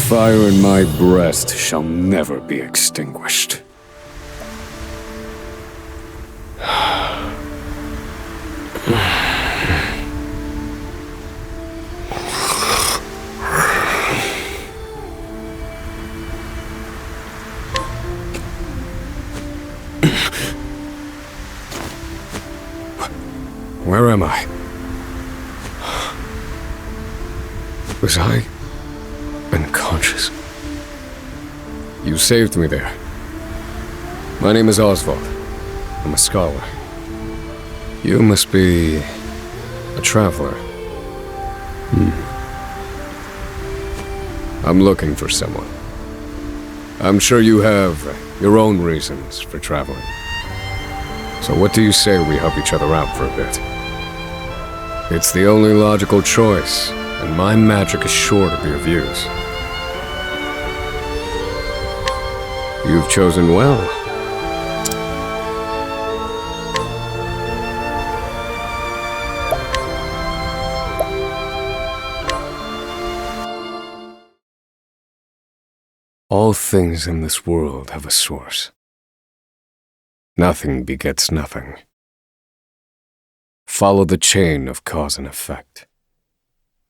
fire in my breast shall never be extinguished. Where am I? Was I unconscious? You saved me there. My name is Osvald. I'm a scholar. You must be a traveler. I'm looking for someone. I'm sure you have your own reasons for traveling. So what do you say we help each other out for a bit? It's the only logical choice, and my magic is sure to be of use. You've chosen well. All things in this world have a source. Nothing begets nothing. Follow the chain of cause and effect,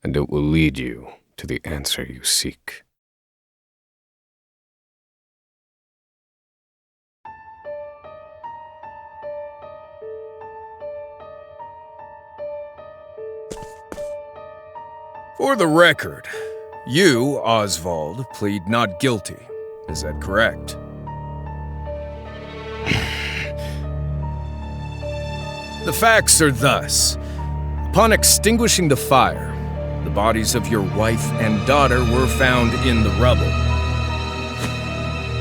and it will lead you to the answer you seek. For the record, you, Osvald, plead not guilty. Is that correct? The facts are thus. Upon extinguishing the fire, the bodies of your wife and daughter were found in the rubble.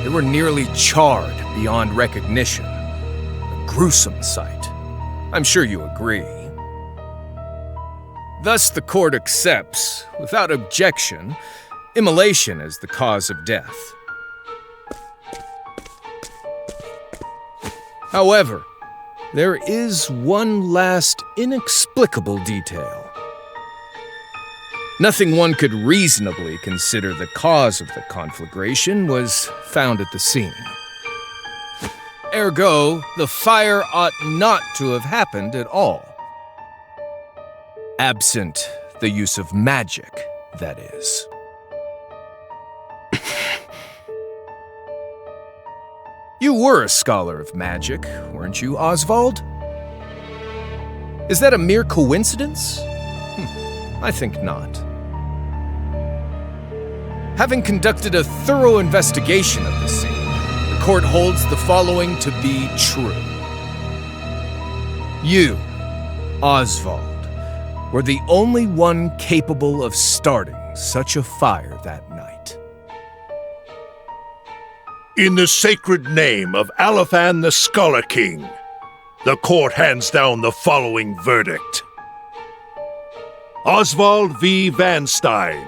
They were nearly charred beyond recognition. A gruesome sight. I'm sure you agree. Thus, the court accepts, without objection, immolation as the cause of death. However, there is one last inexplicable detail. Nothing one could reasonably consider the cause of the conflagration was found at the scene. Ergo, the fire ought not to have happened at all. Absent the use of magic, that is. You were a scholar of magic, weren't you, Osvald? Is that a mere coincidence? I think not. Having conducted a thorough investigation of the scene, the court holds the following to be true. You, Osvald, were the only one capable of starting such a fire that night. In the sacred name of Alephan the Scholar King, the court hands down the following verdict. Osvald V. Vanstein,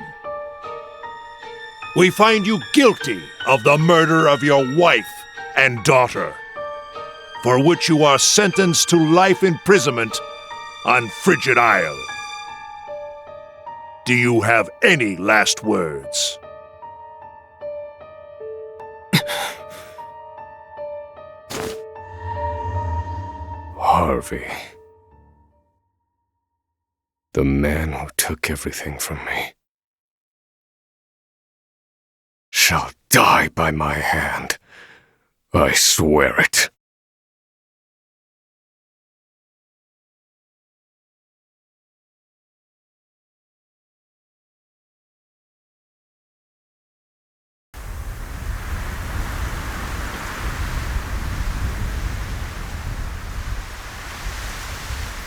we find you guilty of the murder of your wife and daughter, for which you are sentenced to life imprisonment on Frigit Isle. Do you have any last words? Harvey. The man who took everything from me shall die by my hand. I swear it.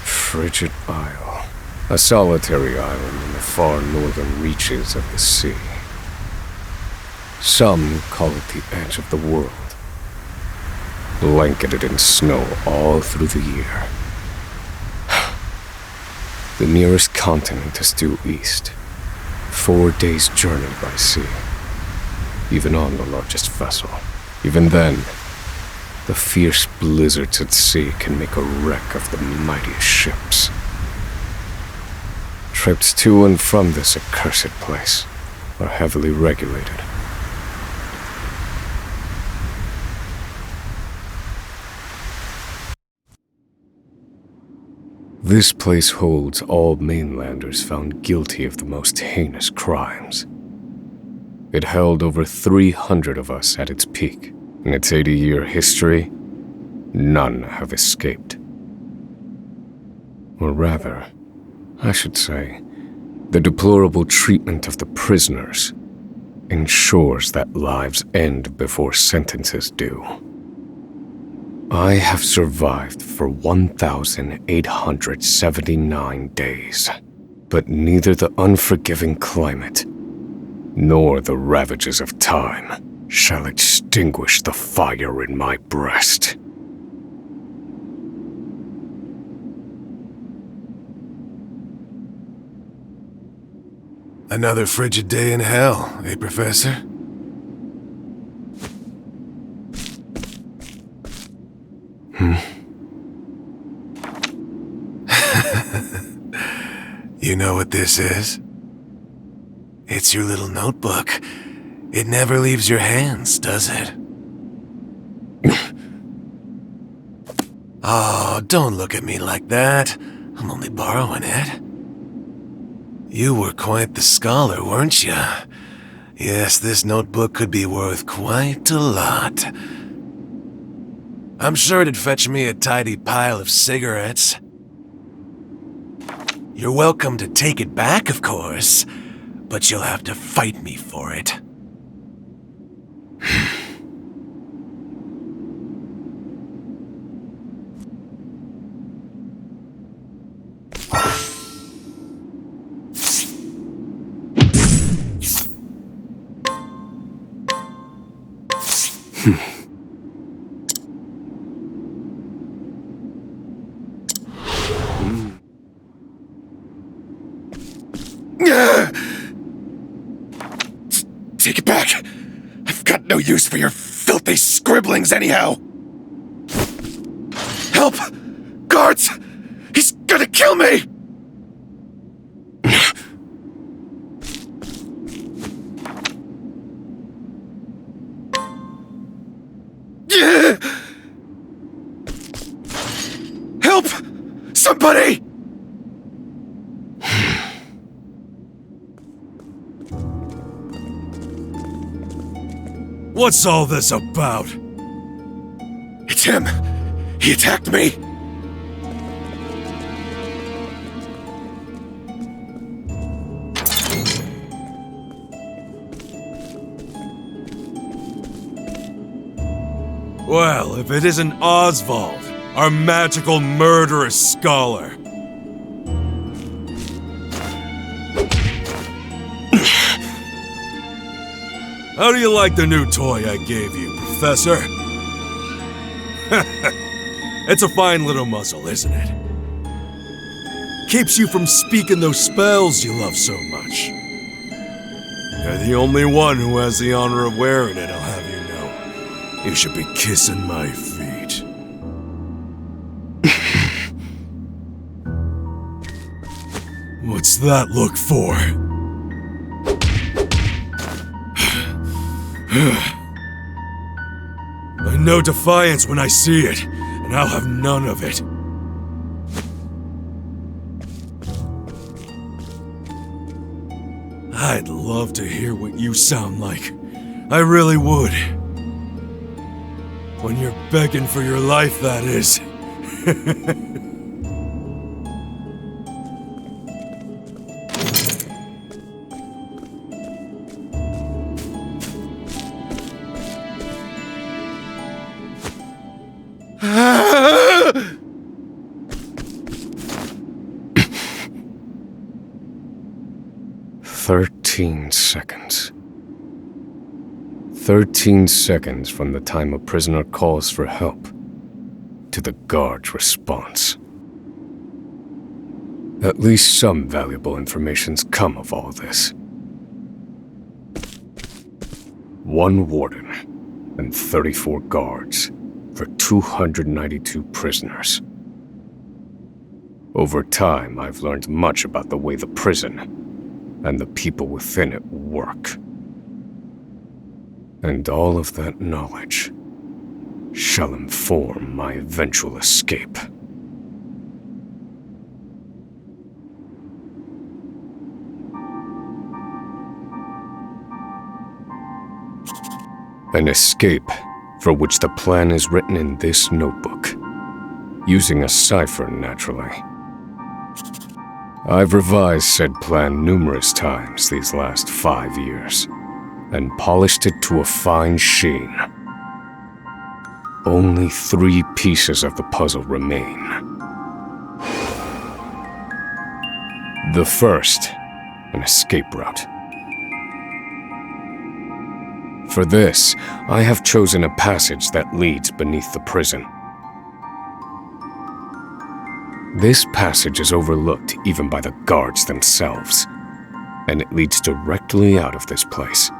Frigit Isle, a solitary island in the far northern reaches of the sea. Some call it the edge of the world, blanketed in snow all through the year. The nearest continent is due east, 4 days' journey by sea, even on the largest vessel. Even then, the fierce blizzards at sea can make a wreck of the mightiest ships. Trips to and from this accursed place are heavily regulated. This place holds all mainlanders found guilty of the most heinous crimes. It held over 300 of us at its peak. In its 80-year history, none have escaped. Or rather, I should say, the deplorable treatment of the prisoners ensures that lives end before sentences do. I have survived for 1,879 days, but neither the unforgiving climate nor the ravages of time shall extinguish the fire in my breast. Another frigid day in hell, eh, Professor? You know what this is? It's your little notebook. It never leaves your hands, does it? Oh, don't look at me like that. I'm only borrowing it. You were quite the scholar, weren't you? Yes, this notebook could be worth quite a lot. I'm sure it'd fetch me a tidy pile of cigarettes. You're welcome to take it back, of course, but you'll have to fight me for it. Take it back! I've got no use for your filthy scribblings anyhow! Help! Guards! He's gonna kill me! Help! Somebody! What's all this about? It's him! He attacked me! Well, if it isn't Osvald, our magical murderous scholar. How do you like the new toy I gave you, Professor? It's a fine little muzzle, isn't it? Keeps you from speaking those spells you love so much. You're the only one who has the honor of wearing it, I'll have you know. You should be kissing my feet. What's that look for? I know defiance when I see it, and I'll have none of it. I'd love to hear what you sound like. I really would. When you're begging for your life, that is. Seconds. 13 seconds from the time a prisoner calls for help to the guard's response. At least some valuable information's come of all this. 1 warden and 34 guards for 292 prisoners. Over time, I've learned much about the way the prison and the people within it work. And all of that knowledge shall inform my eventual escape. An escape for which the plan is written in this notebook, using a cipher, naturally. I've revised said plan numerous times these last 5 years, and polished it to a fine sheen. Only 3 pieces of the puzzle remain. The first, an escape route. For this, I have chosen a passage that leads beneath the prison. This passage is overlooked even by the guards themselves, and it leads directly out of this place.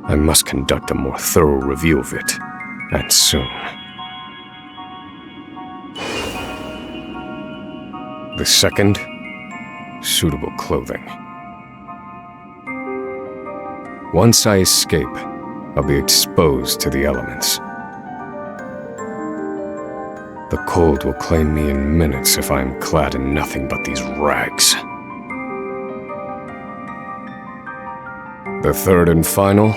I must conduct a more thorough review of it, and soon. The second, suitable clothing. Once I escape, I'll be exposed to the elements. The cold will claim me in minutes if I am clad in nothing but these rags. The third and final,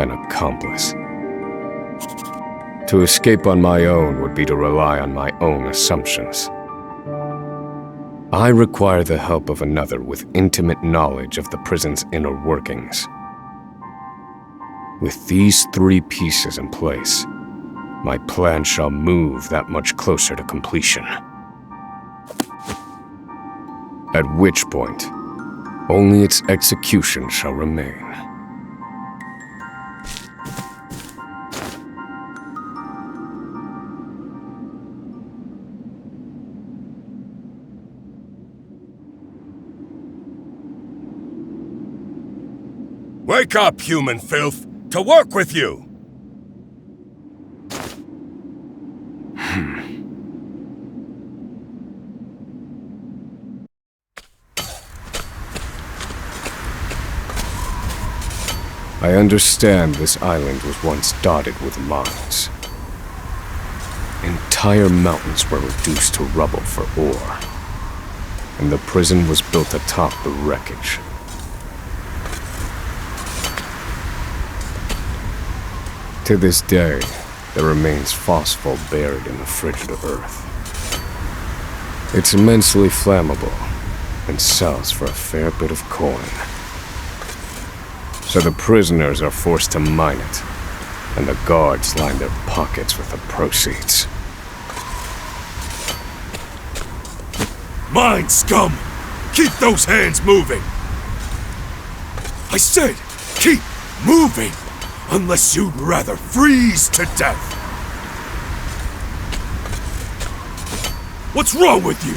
an accomplice. To escape on my own would be to rely on my own assumptions. I require the help of another with intimate knowledge of the prison's inner workings. With these 3 pieces in place, my plan shall move that much closer to completion. At which point, only its execution shall remain. Wake up, human filth! To work with you! I understand this island was once dotted with mines. Entire mountains were reduced to rubble for ore, and the prison was built atop the wreckage. To this day, there remains phosphor buried in the frigid earth. It's immensely flammable, and sells for a fair bit of coin. So the prisoners are forced to mine it, and the guards line their pockets with the proceeds. Mine, scum! Keep those hands moving! I said, keep moving! Unless you'd rather freeze to death! What's wrong with you?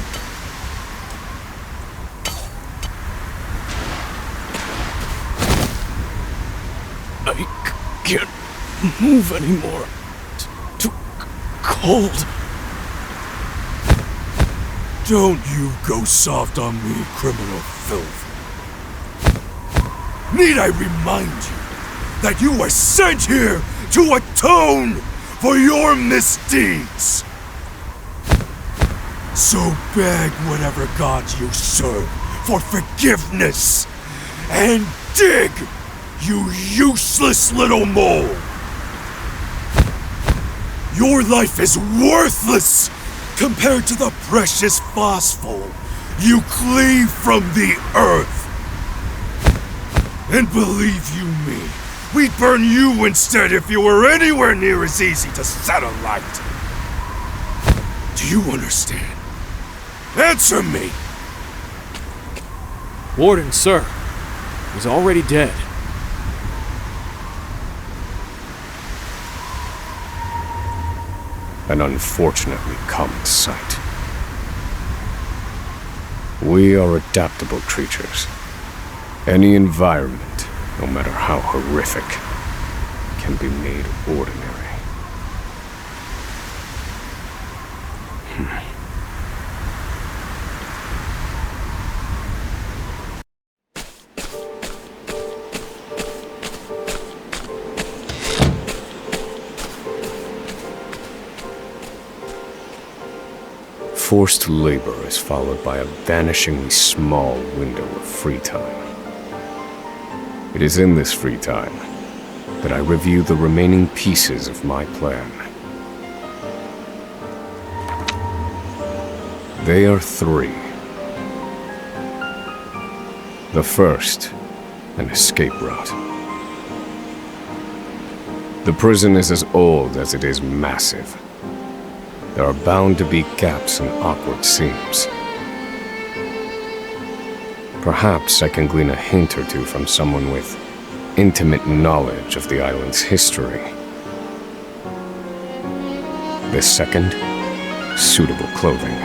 I can't move anymore. It's too cold. Don't you go soft on me, criminal filth. Need I remind you that you were sent here to atone for your misdeeds? So beg whatever gods you serve for forgiveness, and dig, you useless little mole! Your life is worthless compared to the precious phosphor you cleave from the earth. And believe you me, we'd burn you instead if you were anywhere near as easy to set alight. Do you understand? Answer me! Warden, sir. He's already dead. An unfortunately common sight. We are adaptable creatures. Any environment, no matter how horrific, can be made ordinary. forced labor is followed by a vanishingly small window of free time. It is in this free time that I review the remaining pieces of my plan. They are three. The first, an escape route. The prison is as old as it is massive. There are bound to be gaps and awkward seams. Perhaps I can glean a hint or two from someone with intimate knowledge of the island's history. The second, suitable clothing.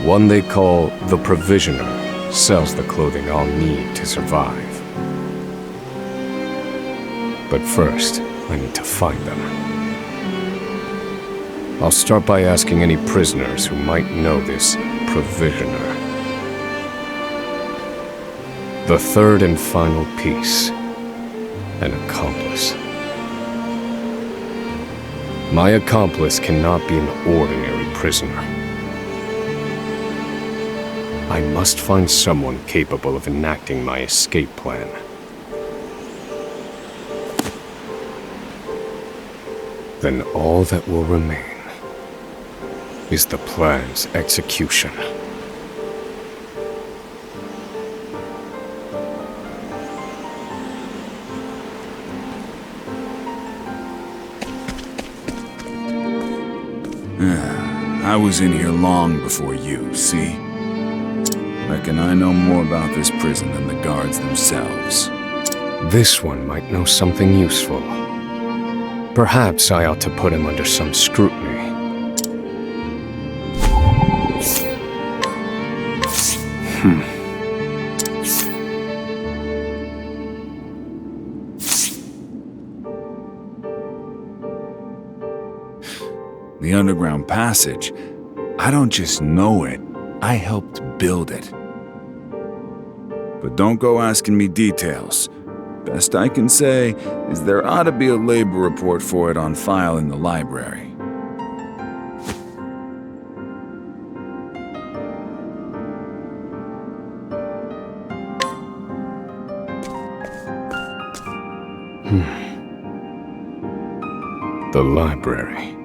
One they call the Provisioner sells the clothing I'll need to survive. But first, I need to find them. I'll start by asking any prisoners who might know this Provisioner. The third and final piece, an accomplice. My accomplice cannot be an ordinary prisoner. I must find someone capable of enacting my escape plan. Then all that will remain is the plan's execution. I was in here long before you, see? Reckon I know more about this prison than the guards themselves. This one might know something useful. Perhaps I ought to put him under some scrutiny. The underground passage, I don't just know it, I helped build it. But don't go asking me details. Best I can say is there ought to be a labor report for it on file in the library. The library.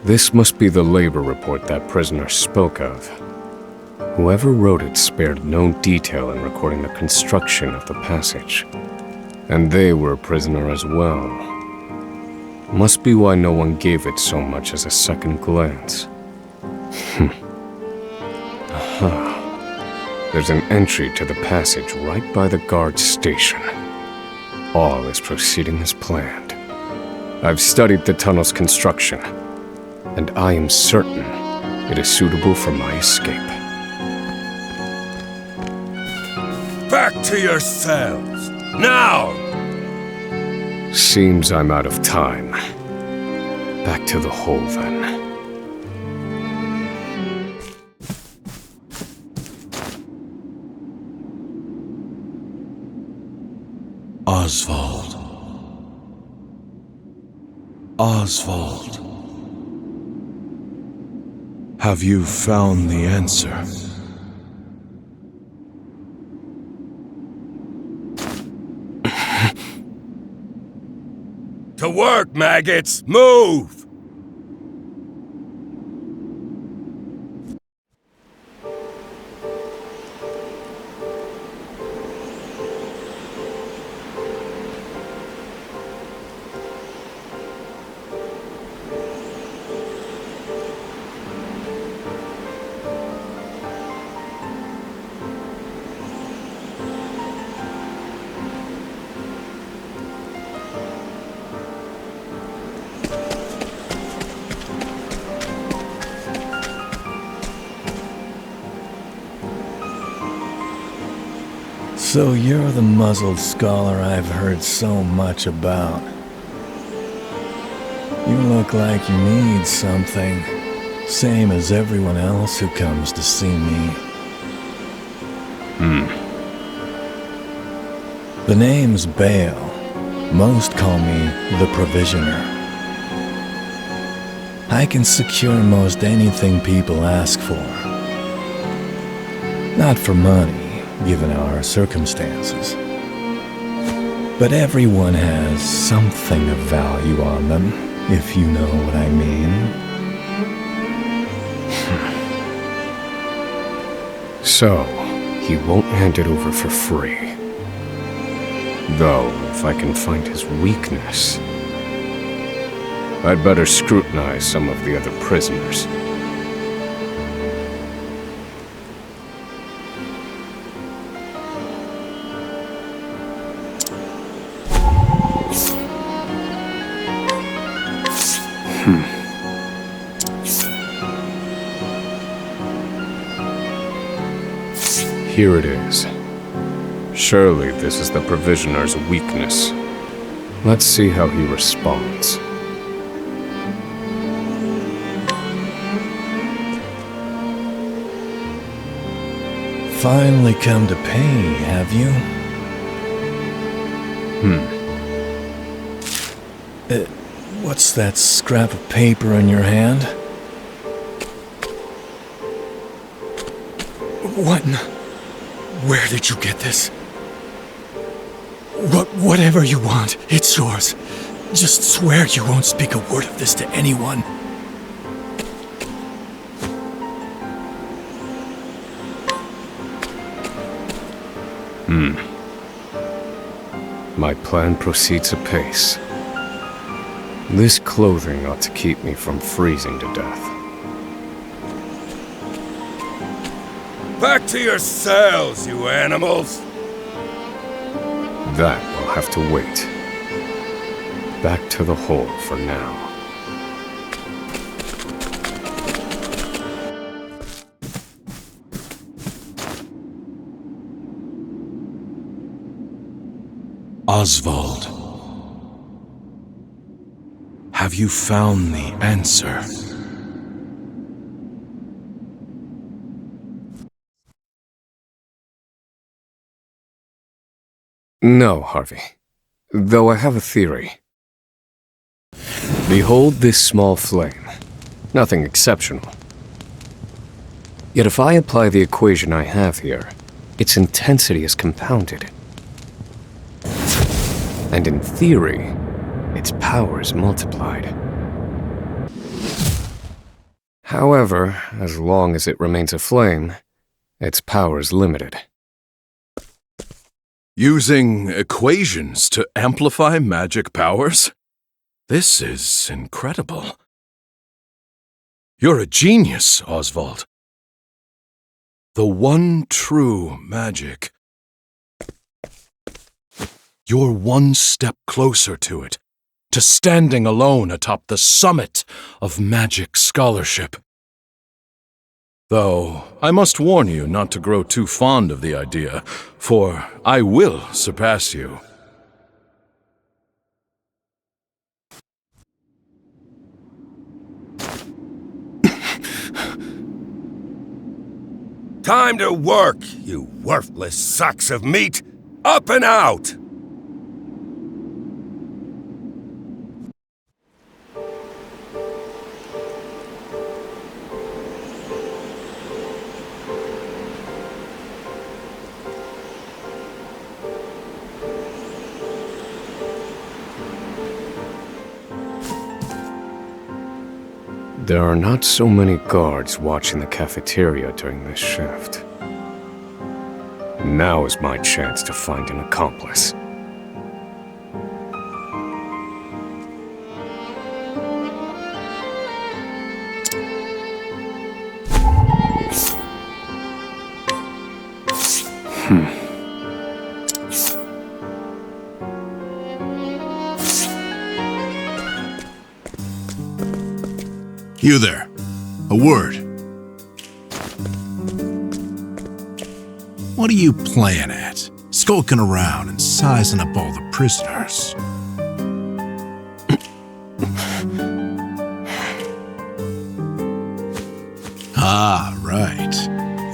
This must be the labor report that prisoner spoke of. Whoever wrote it spared no detail in recording the construction of the passage. And they were a prisoner as well. Must be why no one gave it so much as a second glance. Aha. There's an entry to the passage right by the guard station. All is proceeding as planned. I've studied the tunnel's construction, and I am certain it is suitable for my escape. Back to your cells! Now! Seems I'm out of time. Back to the hole, then. Osvald. Osvald. Have you found the answer? To work, maggots! Move! So you're the muzzled scholar I've heard so much about. You look like you need something. Same as everyone else who comes to see me. The name's Bale. Most call me the Provisioner. I can secure most anything people ask for. Not for money, given our circumstances. But everyone has something of value on them, if you know what I mean. So, he won't hand it over for free. Though, if I can find his weakness, I'd better scrutinize some of the other prisoners. Here it is. Surely this is the Provisioner's weakness. Let's see how he responds. Finally come to pay, have you? What's that scrap of paper in your hand? What? Where did you get this? Whatever you want, it's yours. Just swear you won't speak a word of this to anyone. My plan proceeds apace. This clothing ought to keep me from freezing to death. Back to your cells, you animals! That will have to wait. Back to the hole for now. Osvald. Have you found the answer? No, Harvey. Though I have a theory. Behold this small flame. Nothing exceptional. Yet if I apply the equation I have here, its intensity is compounded. And in theory, its power is multiplied. However, as long as it remains a flame, its power is limited. Using equations to amplify magic powers? This is incredible. You're a genius, Osvald. The one true magic. You're one step closer to it, to standing alone atop the summit of magic scholarship. Though, I must warn you not to grow too fond of the idea, for I will surpass you. Time to work, you worthless sacks of meat! Up and out! There are not so many guards watching the cafeteria during this shift. Now is my chance to find an accomplice. You there. A word. What are you playing at? Skulking around and sizing up all the prisoners. Ah, right.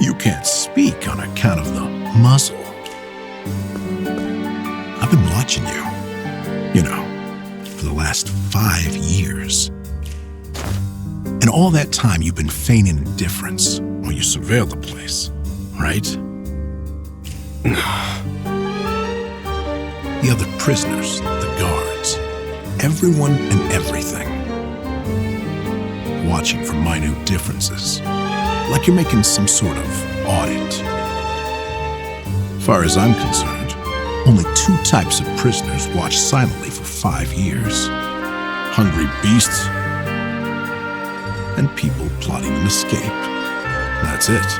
You can't speak on account of the muzzle. I've been watching you. You know, for the last 5 years. And all that time you've been feigning indifference while you surveil the place, right? The other prisoners, the guards, everyone and everything. Watching for minute differences, like you're making some sort of audit. As far as I'm concerned, only 2 types of prisoners watch silently for 5 years. Hungry beasts and people plotting an escape. That's it.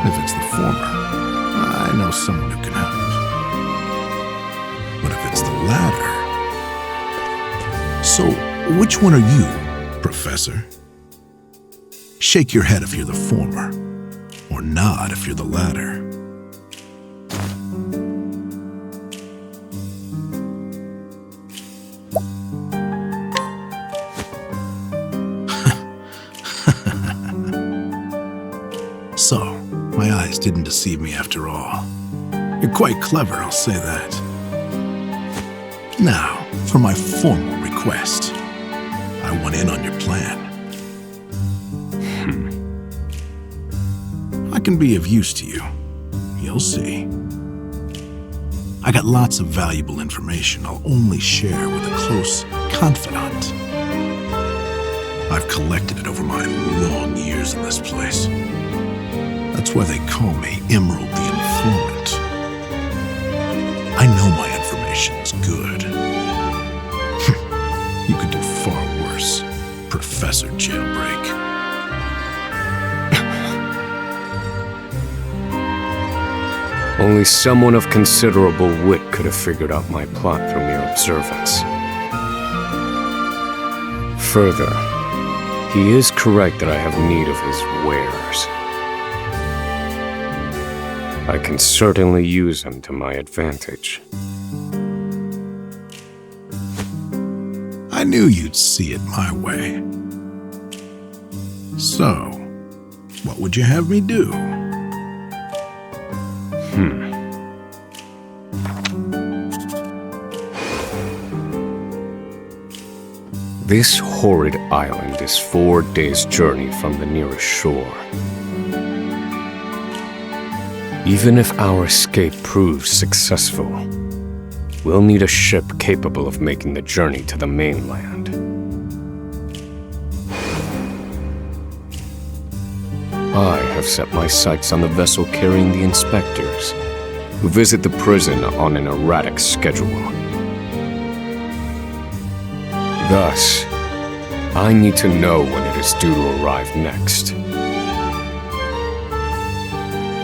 If it's the former, I know someone who can help. But if it's the latter... So, which one are you, Professor? Shake your head if you're the former, or nod if you're the latter. So, my eyes didn't deceive me after all. You're quite clever, I'll say that. Now, for my formal request. I want in on your plan. I can be of use to you. You'll see. I got lots of valuable information I'll only share with a close confidant. I've collected it over my long years in this place. That's why they call me Emerald the Informant. I know my information's good. You could do far worse, Professor Jailbreak. Only someone of considerable wit could have figured out my plot through mere observance. Further, he is correct that I have need of his wares. I can certainly use them to my advantage. I knew you'd see it my way. So, what would you have me do? This horrid island is 4 days' journey from the nearest shore. Even if our escape proves successful, we'll need a ship capable of making the journey to the mainland. I have set my sights on the vessel carrying the inspectors, who visit the prison on an erratic schedule. Thus, I need to know when it is due to arrive next.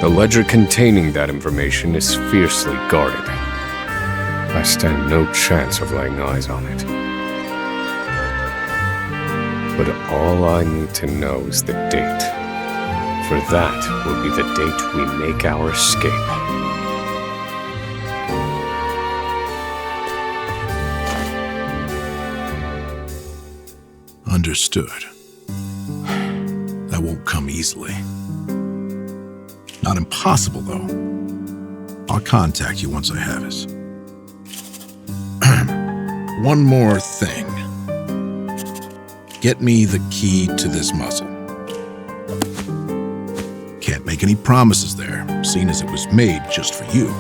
The ledger containing that information is fiercely guarded. I stand no chance of laying eyes on it. But all I need to know is the date. For that will be the date we make our escape. Understood. That won't come easily. Not impossible, though. I'll contact you once I have it. One more thing. Get me the key to this muzzle. Can't make any promises there, seeing as it was made just for you.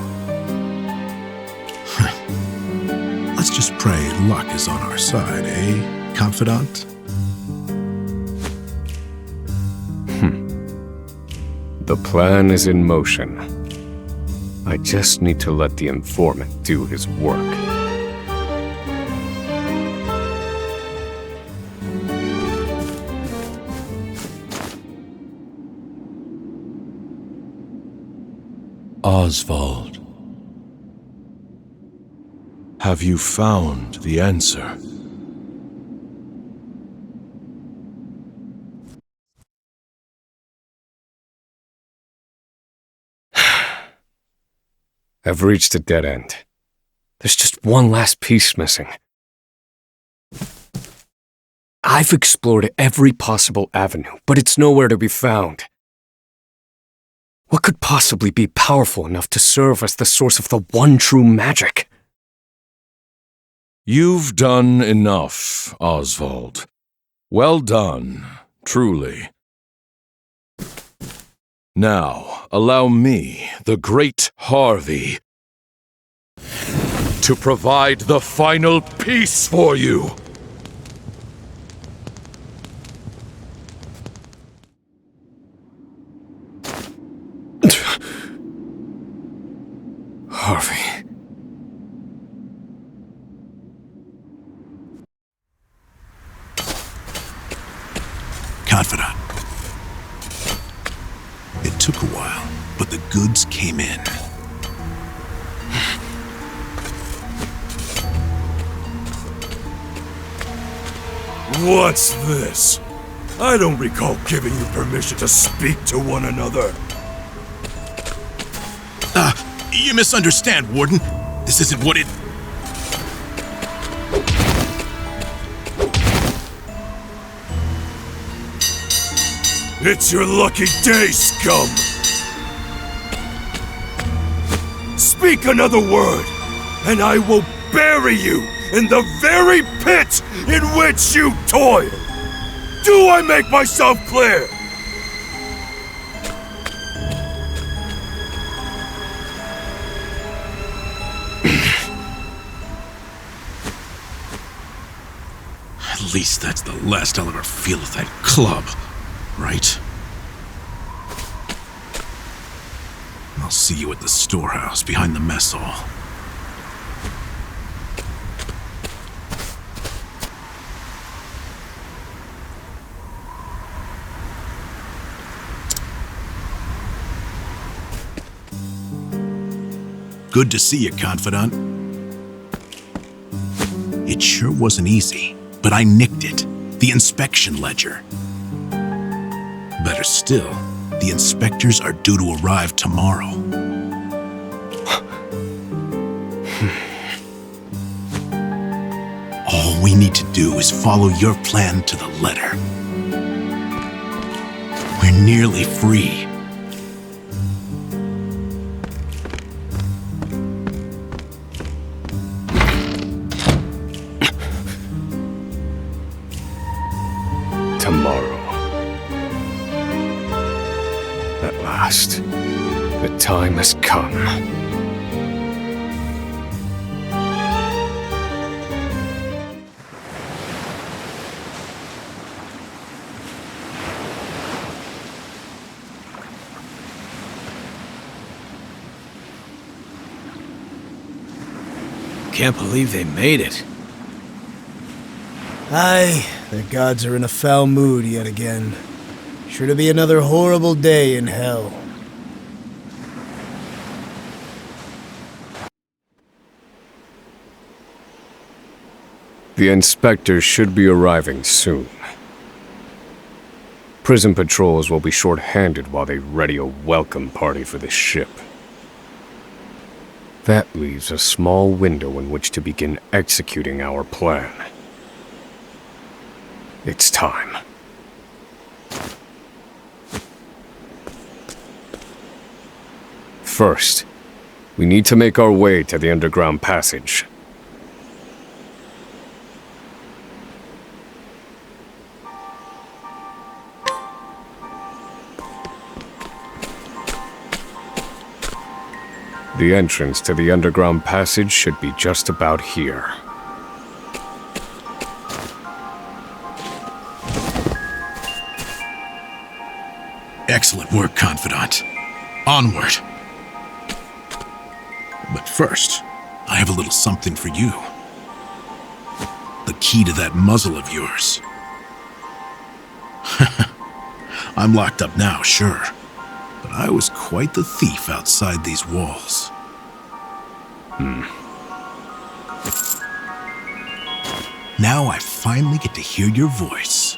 Let's just pray luck is on our side, eh, confidant? The plan is in motion. I just need to let the informant do his work. Osvald, have you found the answer? I've reached a dead end. There's just one last piece missing. I've explored every possible avenue, but it's nowhere to be found. What could possibly be powerful enough to serve as the source of the one true magic? You've done enough, Osvald. Well done, truly. Now, allow me, the great Harvey, to provide the final piece for you. Harvey. Confidant. It took a while, but the goods came in. What's this? I don't recall giving you permission to speak to one another. You misunderstand, Warden. This isn't what it... It's your lucky day, scum! Speak another word, and I will bury you in the very pit in which you toil! Do I make myself clear? At least that's the last I'll ever feel of that club, right? I'll see you at the storehouse behind the mess hall. Good to see you, Confidant. It sure wasn't easy, but I nicked it. The inspection ledger. Better still, the inspectors are due to arrive tomorrow. All we need to do is follow your plan to the letter. We're nearly free. Tomorrow. At last, the time has come. Can't believe they made it. Aye, the gods are in a foul mood yet again. Sure to be another horrible day in hell. The inspectors should be arriving soon. Prison patrols will be short-handed while they ready a welcome party for the ship. That leaves a small window in which to begin executing our plan. It's time. First, we need to make our way to the underground passage. The entrance to the underground passage should be just about here. Excellent work, Confidant. Onward. But first, I have a little something for you. The key to that muzzle of yours. I'm locked up now, sure. But I was quite the thief outside these walls. Now I finally get to hear your voice.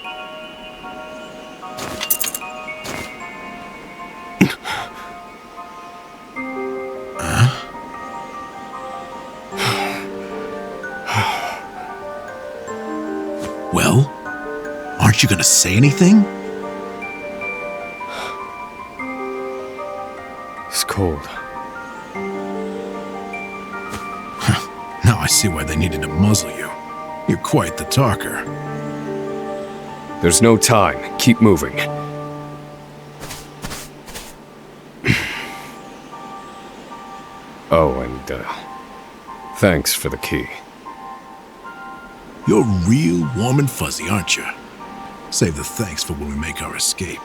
Well, Aren't you gonna say anything? It's cold. Now I see why they needed to muzzle you. You're quite the talker. There's no time. Keep moving. Oh, and, thanks for the key. You're real warm and fuzzy, aren't you? Save the thanks for when we make our escape.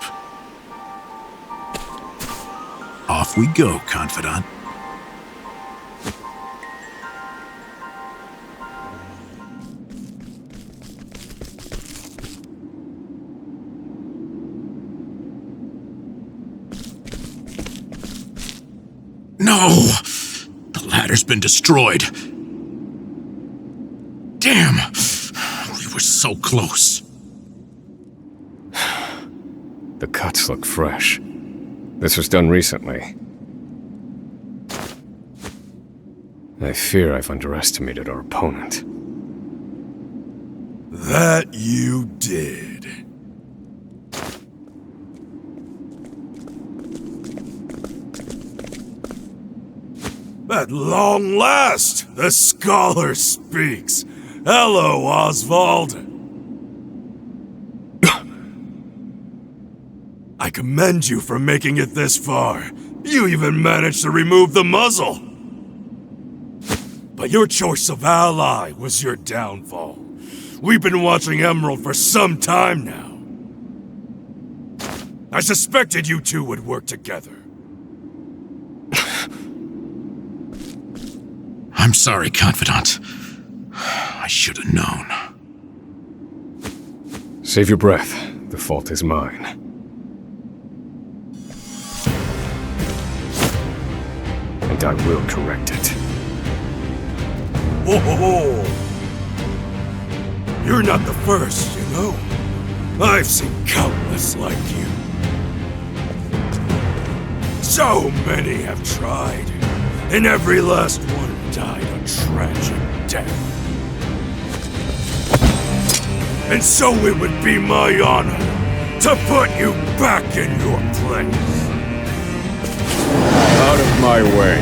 Off we go, confidant. No! The ladder's been destroyed. Damn! We were so close. The cuts look fresh. This was done recently. I fear I've underestimated our opponent. That you did. At long last, the scholar speaks. Hello, Osvald. I commend you for making it this far. You even managed to remove the muzzle. But your choice of ally was your downfall. We've been watching Emerald for some time now. I suspected you two would work together. I'm sorry, confidant. I should have known. Save your breath. The fault is mine. And I will correct it. Whoa! You're not the first, you know. I've seen countless like you. So many have tried, and every last one died a tragic death. And so it would be my honor to put you back in your place. Out of my way.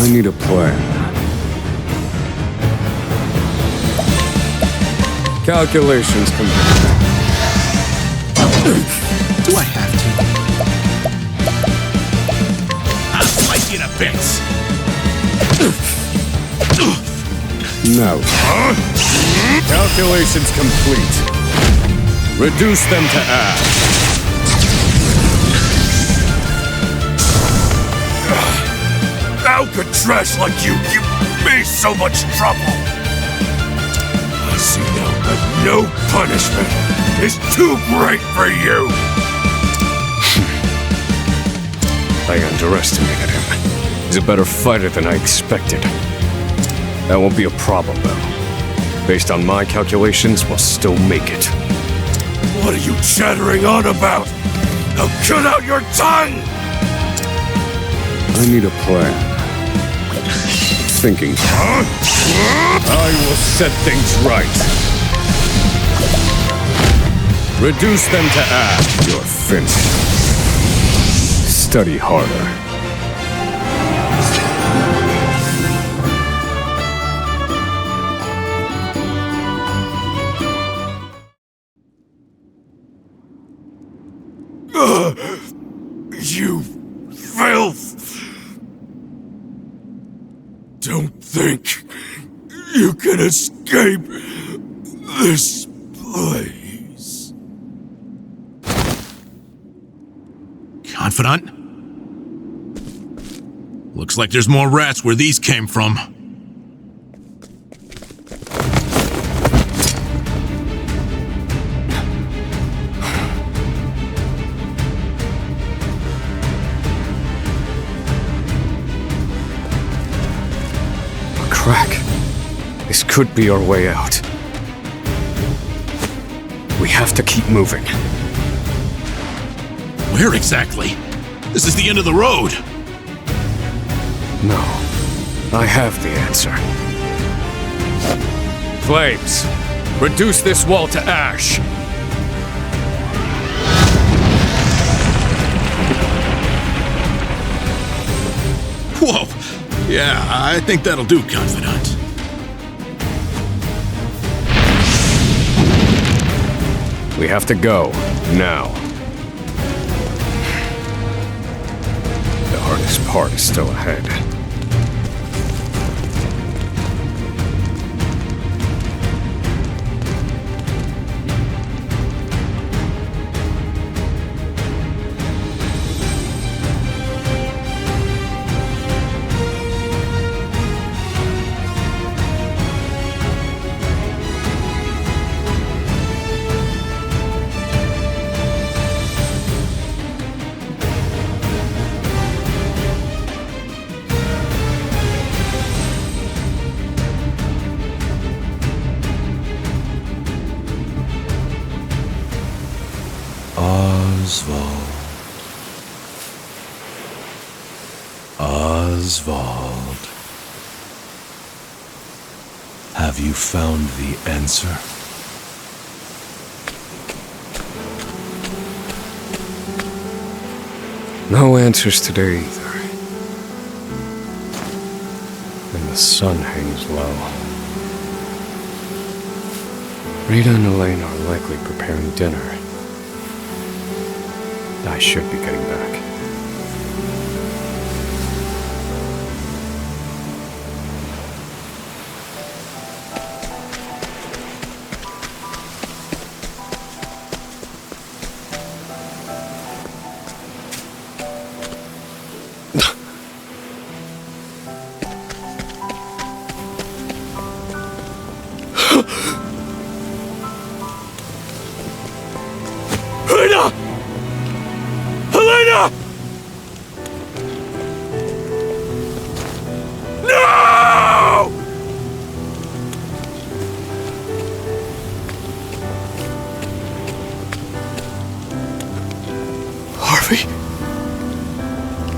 I need a plan. Calculations complete. Do I have to? I'll slice you to bits. No. Calculations complete. Reduce them to ash. How could trash like you give me so much trouble? I see now that no punishment is too great for you. I underestimated him. He's a better fighter than I expected. That won't be a problem, though. Based on my calculations, we'll still make it. What are you chattering on about? Now cut out your tongue! I need a plan. Thinking. I will set things right. Reduce them to ash. You're finished. Study harder. You filth! Don't think you can escape this place. Confidant? Looks like there's more rats where these came from. Crack. This could be our way out. We have to keep moving. Where exactly? This is the end of the road. No. I have the answer. Flames! Reduce this wall to ash! Yeah, I think that'll do, Confidant. We have to go, now. The hardest part is still ahead. Osvald. Have you found the answer? No answers today either. And the sun hangs low. Rita and Elaine are likely preparing dinner. I should be getting back.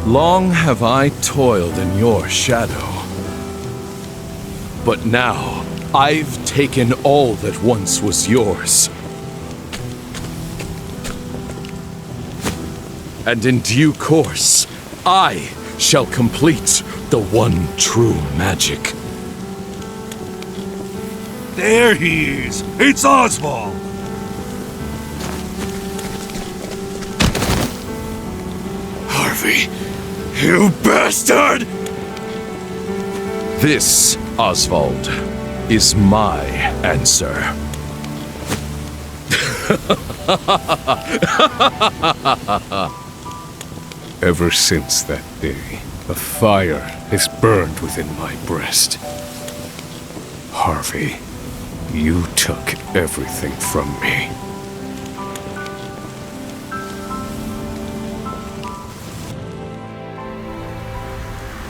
Long have I toiled in your shadow. But now, I've taken all that once was yours. And in due course, I shall complete the one true magic. There he is! It's Osvald! Harvey, you bastard! This, Osvald, is my answer. Ever since that day, a fire has burned within my breast. Harvey, you took everything from me.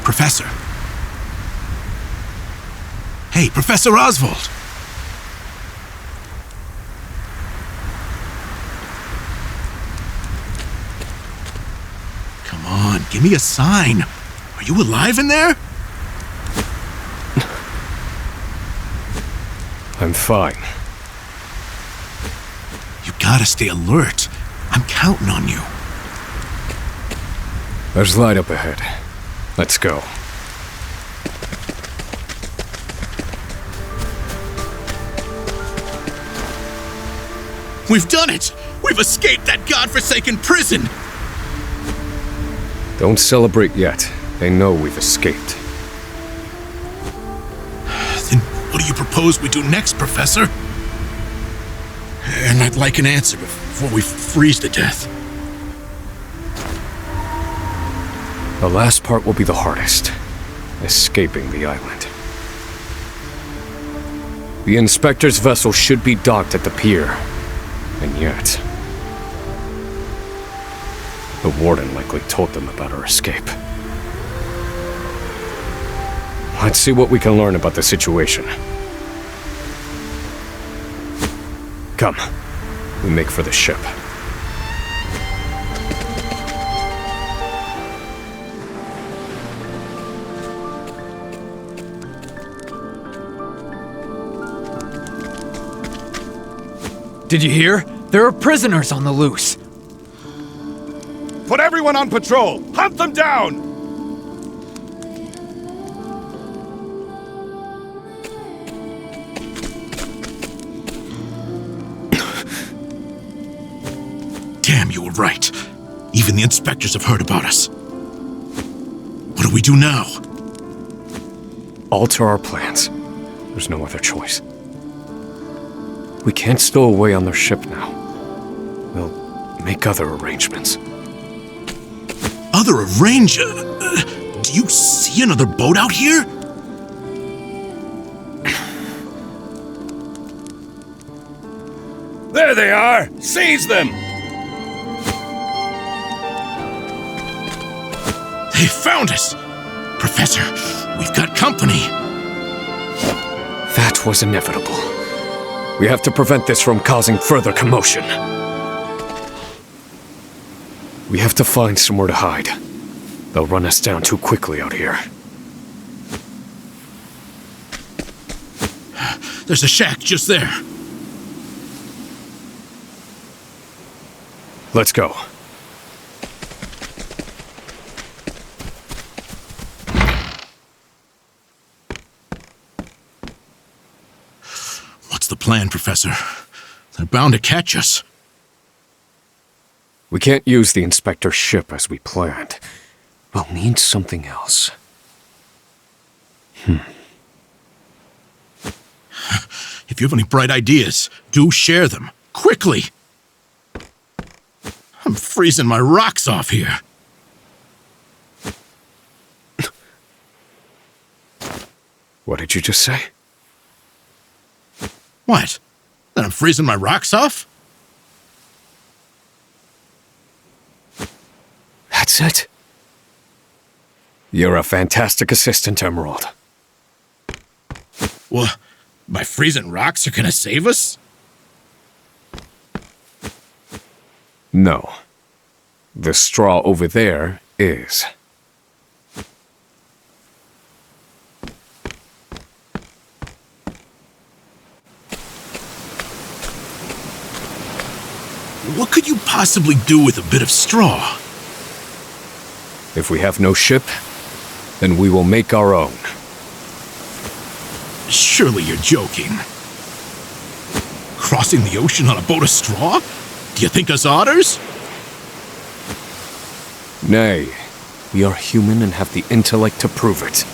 Professor. Hey, Professor Osvald! Come on, give me a sign. Are you alive in there? I'm fine. You gotta stay alert. I'm counting on you. There's light up ahead. Let's go. We've done it! We've escaped that godforsaken prison! Don't celebrate yet. They know we've escaped. Then what do you propose we do next, Professor? And I'd like an answer before we freeze to death. The last part will be the hardest. Escaping the island. The Inspector's vessel should be docked at the pier. And yet... the Warden likely told them about our escape. Let's see what we can learn about the situation. Come. We make for the ship. Did you hear? There are prisoners on the loose. Put everyone on patrol! Hunt them down! time you were right. Even the inspectors have heard about us. What do we do now? Alter our plans. There's no other choice. We can't stow away on their ship now. We'll make other arrangements. Other do you see another boat out here? There they are! Seize them! They found us! Professor, we've got company! That was inevitable. We have to prevent this from causing further commotion. We have to find somewhere to hide. They'll run us down too quickly out here. There's a shack just there. Let's go. What's the plan, Professor? They're bound to catch us. We can't use the Inspector's ship as we planned. We'll need something else. If you have any bright ideas, do share them. Quickly! I'm freezing my rocks off here. What did you just say? What? That I'm freezing my rocks off? That's it. You're a fantastic assistant, Emerald. Well, my freezing rocks are gonna save us? No. The straw over there is. What could you possibly do with a bit of straw? If we have no ship, then we will make our own. Surely you're joking. Crossing the ocean on a boat of straw? Do you think us otters? Nay, we are human and have the intellect to prove it.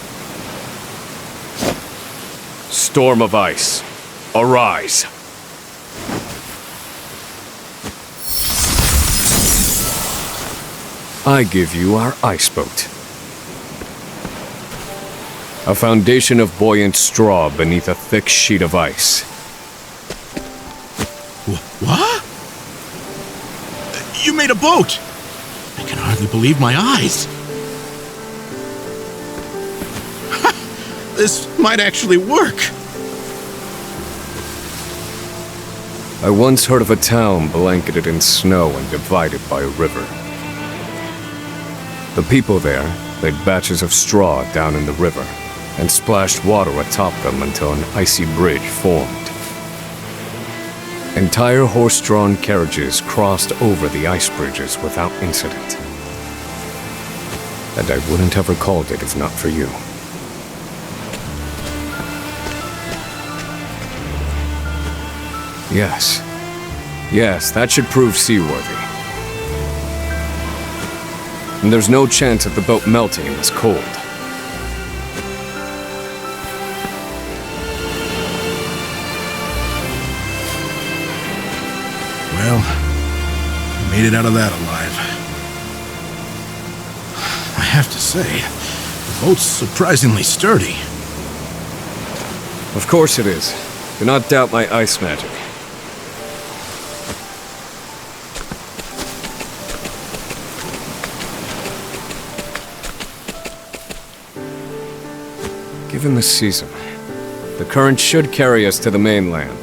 Storm of ice, arise. I give you our ice boat. A foundation of buoyant straw beneath a thick sheet of ice. What? You made a boat! I can hardly believe my eyes. This might actually work. I once heard of a town blanketed in snow and divided by a river. The people there laid batches of straw down in the river and splashed water atop them until an icy bridge formed. Entire horse-drawn carriages crossed over the ice bridges without incident. And I wouldn't have recalled it if not for you. Yes. Yes, that should prove seaworthy. And there's no chance of the boat melting in this cold. Well, we made it out of that alive. I have to say, the boat's surprisingly sturdy. Of course it is. Do not doubt my ice magic. Given the season, the current should carry us to the mainland.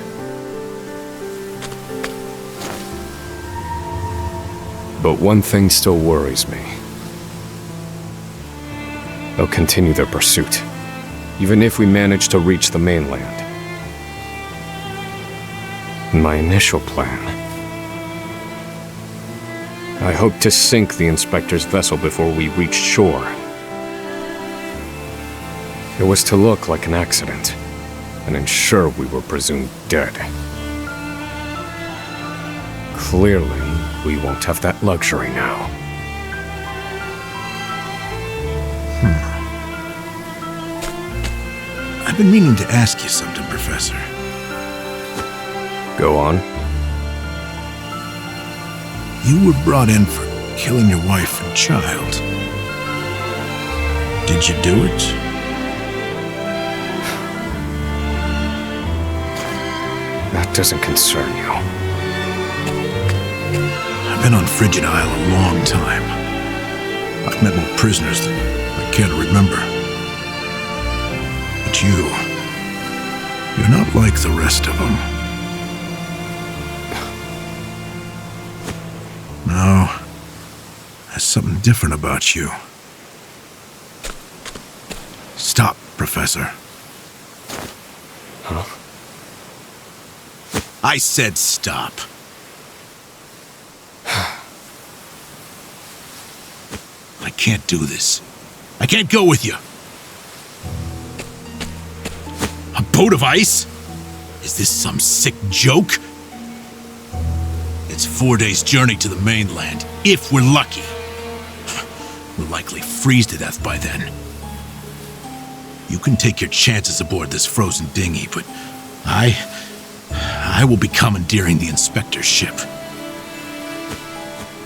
But one thing still worries me. They'll continue their pursuit, even if we manage to reach the mainland. In my initial plan, I hoped to sink the Inspector's vessel before we reached shore. It was to look like an accident, and ensure we were presumed dead. Clearly, We won't have that luxury now. I've been meaning to ask you something, Professor. Go on. You were brought in for killing your wife and child. Did you do it? That doesn't concern you. I've been on Frigit Isle a long time. I've met more prisoners than I care to remember. But you're not like the rest of them. No, there's something different about you. Stop, Professor. Huh? I said stop. I can't do this. I can't go with you. A boat of ice? Is this some sick joke? It's 4 days' journey to the mainland, if we're lucky. We'll likely freeze to death by then. You can take your chances aboard this frozen dinghy, but I will be commandeering the Inspector's ship.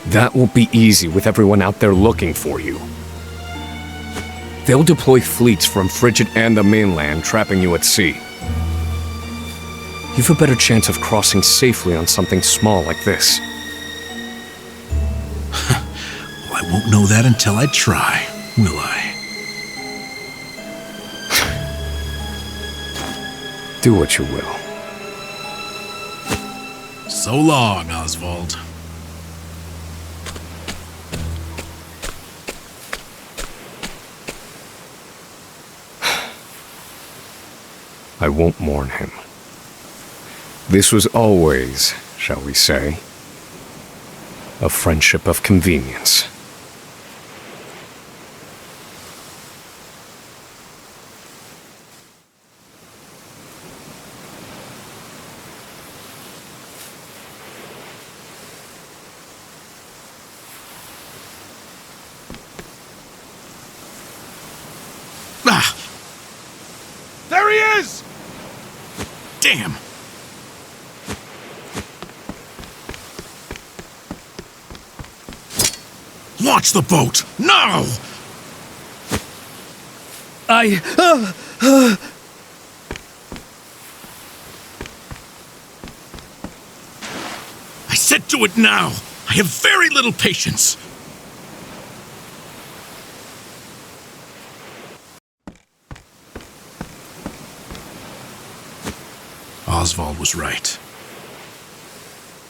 That won't be easy with everyone out there looking for you. They'll deploy fleets from Frigid and the mainland, trapping you at sea. You've a better chance of crossing safely on something small like this. Well, I won't know that until I try, will I? Do what you will. So long, Osvald. I won't mourn him. This was always, shall we say, a friendship of convenience. Ah! There he is! Damn! Launch the boat! Now! I said do it now! I have very little patience! Osvald was right.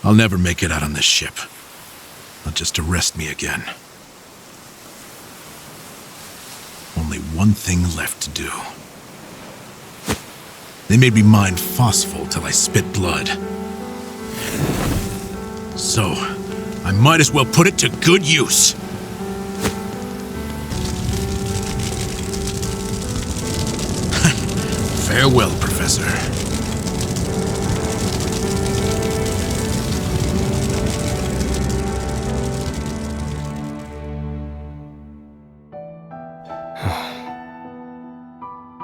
I'll never make it out on this ship. Not just to rest me again. Only one thing left to do. They made me mine phosphol till I spit blood. So, I might as well put it to good use. Farewell, Professor.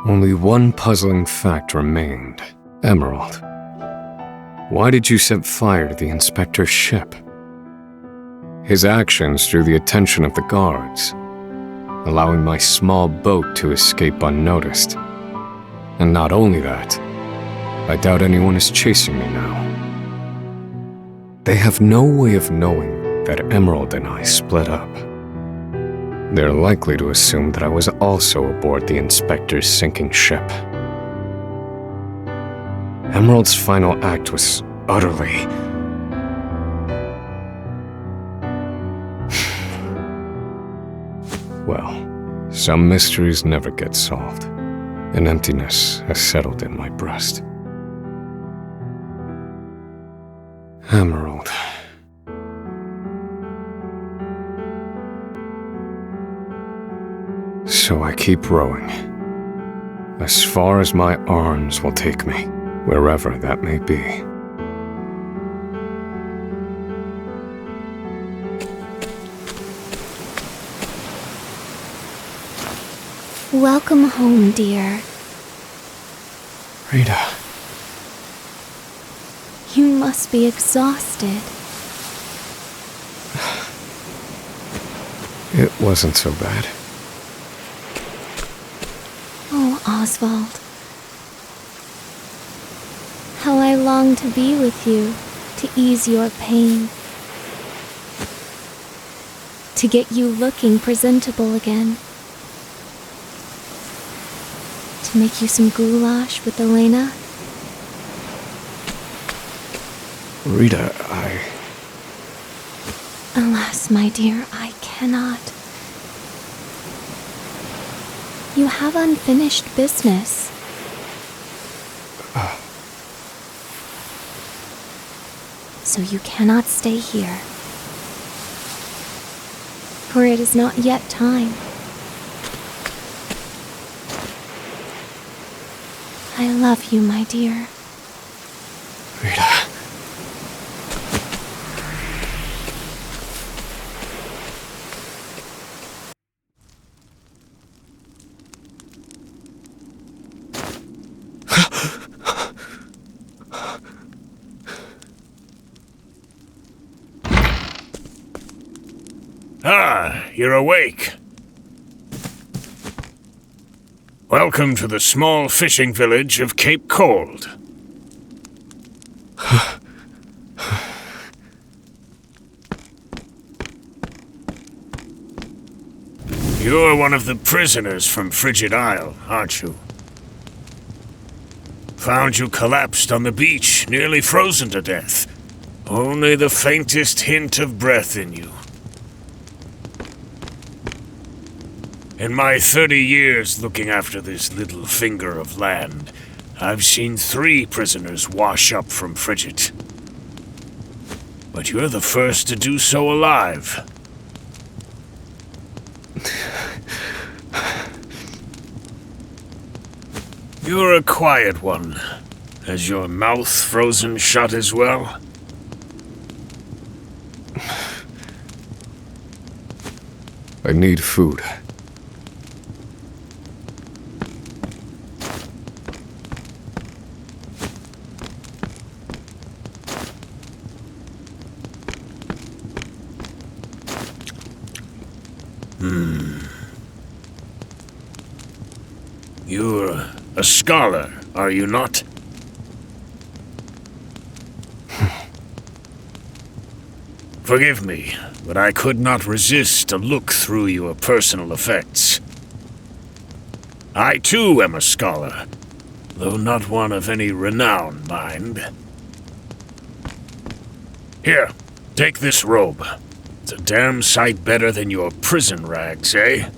Only one puzzling fact remained. Emerald. Why did you set fire to the Inspector's ship? His actions drew the attention of the guards, allowing my small boat to escape unnoticed. And not only that, I doubt anyone is chasing me now. They have no way of knowing that Emerald and I split up. They're likely to assume that I was also aboard the Inspector's sinking ship. Emerald's final act was utterly... Well, some mysteries never get solved. An emptiness has settled in my breast. Emerald. So I keep rowing, as far as my arms will take me, wherever that may be. Welcome home, dear. Rita. You must be exhausted. It wasn't so bad. Oh, Osvald. How I long to be with you, to ease your pain. To get you looking presentable again. To make you some goulash with Elena. Rita, Alas, my dear, I cannot. You have unfinished business. So you cannot stay here. For it is not yet time. I love you, my dear. Rita. Ah, you're awake. Welcome to the small fishing village of Cape Cold. You're one of the prisoners from Frigit Isle, aren't you? Found you collapsed on the beach, nearly frozen to death. Only the faintest hint of breath in you. In my 30 years looking after this little finger of land, I've seen 3 prisoners wash up from Frigit. But you're the first to do so alive. You're a quiet one. Has your mouth frozen shut as well? I need food. You're a scholar, are you not? Forgive me, but I could not resist to look through your personal effects. I too am a scholar, though not one of any renown, mind. Here, take this robe. It's a damn sight better than your prison rags, eh?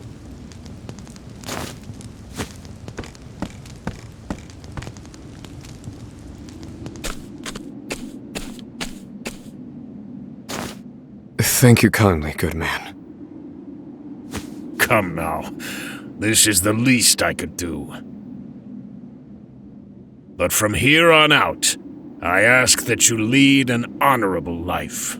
Thank you kindly, good man. Come now. This is the least I could do. But from here on out, I ask that you lead an honorable life.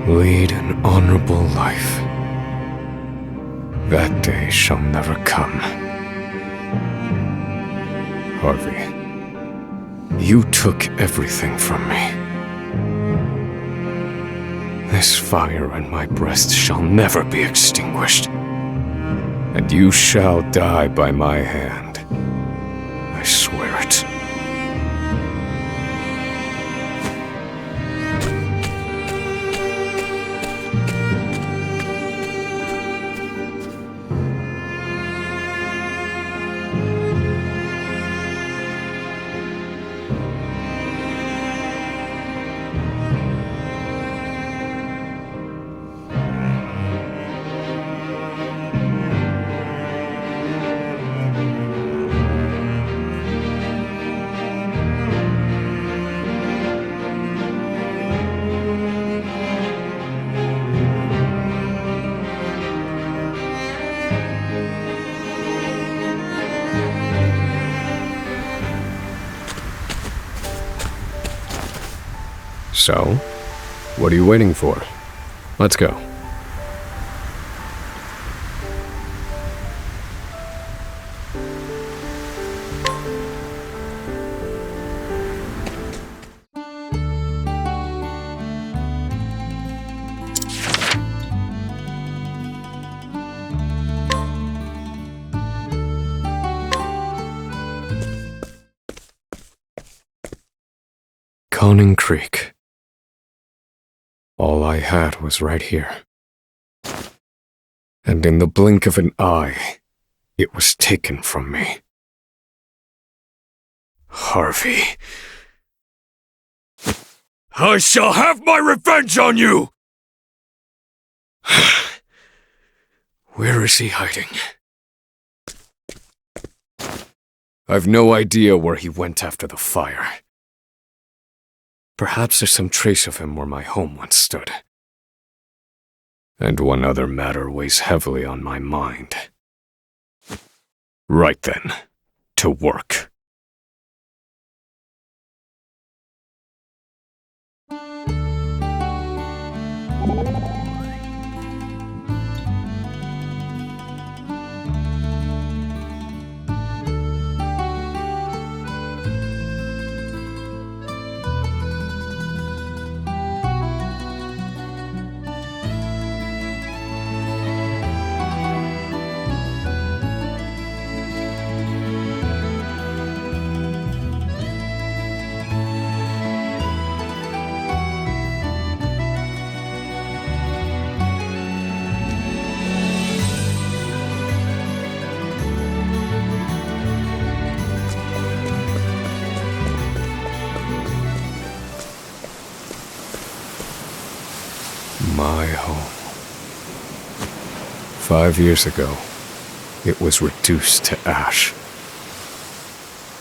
Lead an honorable life. That day shall never come. Harvey, you took everything from me. This fire in my breast shall never be extinguished. And you shall die by my hand. I swear it. So, what are you waiting for? Let's go. Conning Creek. All I had was right here. And in the blink of an eye, it was taken from me. Harvey. I shall have my revenge on you! Where is he hiding? I've no idea where he went after the fire. Perhaps there's some trace of him where my home once stood. And one other matter weighs heavily on my mind. Right then, to work. My home. 5 years ago, it was reduced to ash.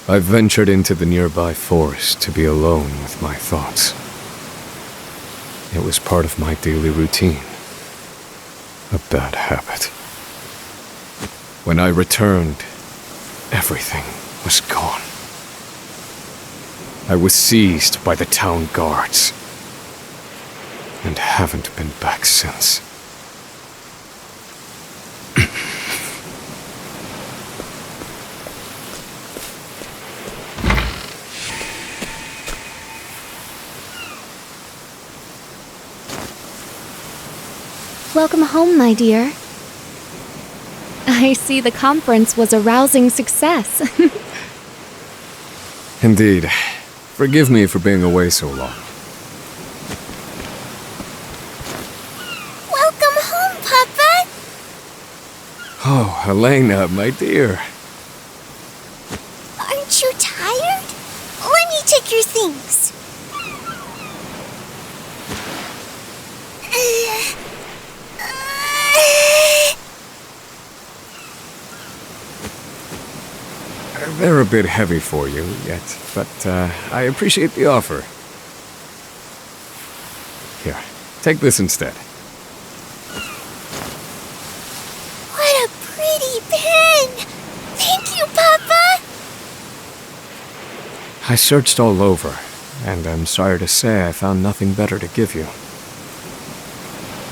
I ventured into the nearby forest to be alone with my thoughts. It was part of my daily routine. A bad habit. When I returned, everything was gone. I was seized by the town guards. And haven't been back since. Welcome home, my dear. I see the conference was a rousing success. Indeed. Forgive me for being away so long. Oh, Elena, my dear. Aren't you tired? Let me take your things. They're a bit heavy for you yet, but I appreciate the offer. Here, take this instead. Thank you, Papa! I searched all over, and I'm sorry to say I found nothing better to give you.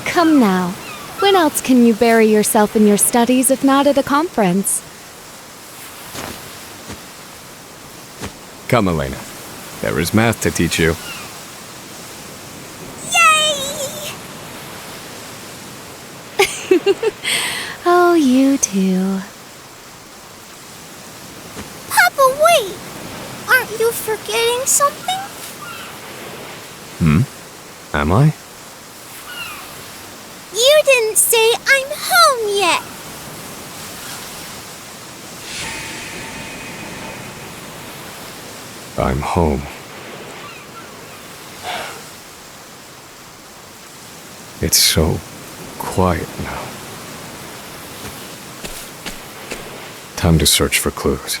Come now. When else can you bury yourself in your studies if not at a conference? Come, Elena. There is math to teach you. Yay! Oh, you too. Papa, wait! Aren't you forgetting something? Am I? You didn't say I'm home yet! I'm home. It's so quiet now. Time to search for clues.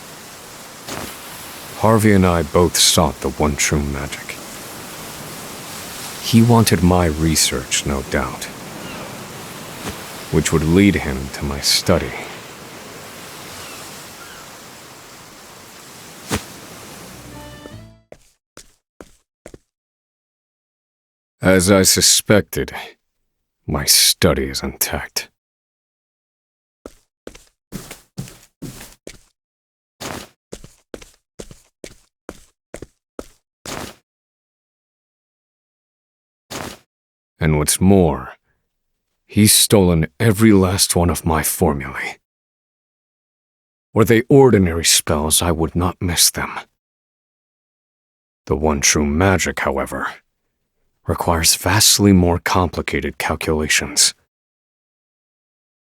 Harvey and I both sought the one true magic. He wanted my research, no doubt, which would lead him to my study. As I suspected, my study is intact. And what's more, he's stolen every last one of my formulae. Were they ordinary spells, I would not miss them. The one true magic, however, requires vastly more complicated calculations.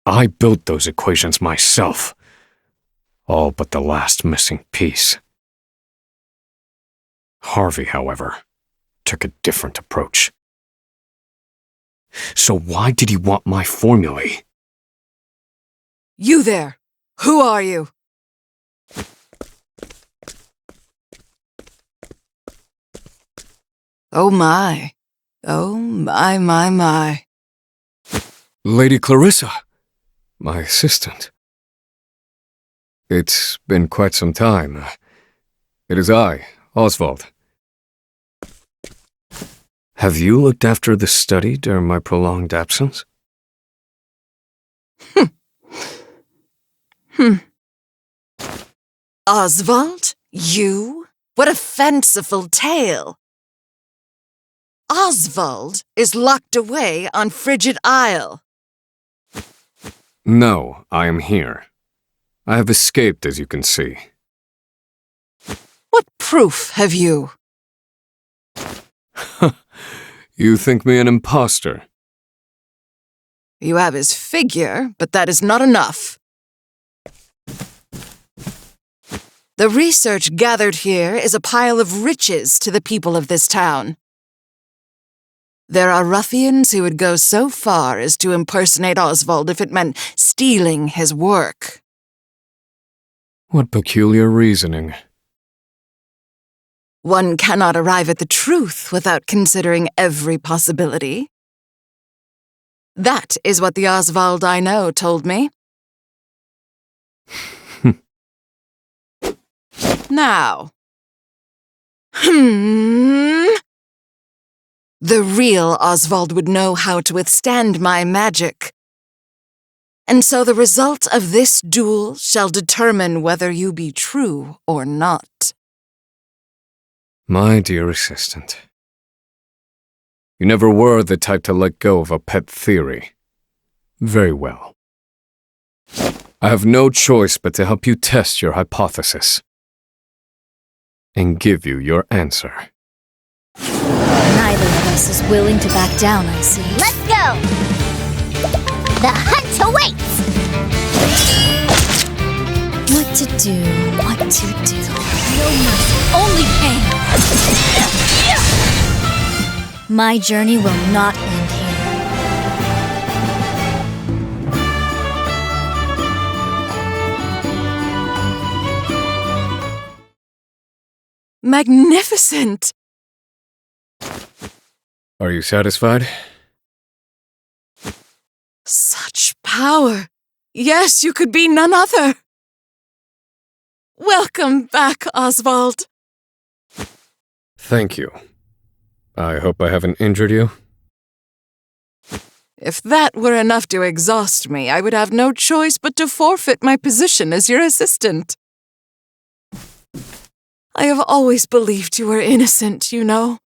I built those equations myself, all but the last missing piece. Harvey, however, took a different approach. So why did he want my formulae? You there! Who are you? Oh my. Oh my. Lady Clarissa, my assistant. It's been quite some time. It is I, Osvald. Have you looked after the study during my prolonged absence? Osvald? You? What a fanciful tale! Osvald is locked away on Frigit Isle. No, I am here. I have escaped, as you can see. What proof have you? You think me an imposter? You have his figure, but that is not enough. The research gathered here is a pile of riches to the people of this town. There are ruffians who would go so far as to impersonate Osvald if it meant stealing his work. What peculiar reasoning. One cannot arrive at the truth without considering every possibility. That is what the Osvald I know told me. Now. The real Osvald would know how to withstand my magic. And so the result of this duel shall determine whether you be true or not. My dear assistant. You never were the type to let go of a pet theory. Very well. I have no choice but to help you test your hypothesis. And give you your answer. Neither of us is willing to back down, I see. Let's go! The hunt awaits! What to do, what to do. No mercy, only pain. My journey will not end here. Magnificent! Are you satisfied? Such power! Yes, you could be none other! Welcome back, Osvald. Thank you. I hope I haven't injured you. If that were enough to exhaust me, I would have no choice but to forfeit my position as your assistant. I have always believed you were innocent, you know.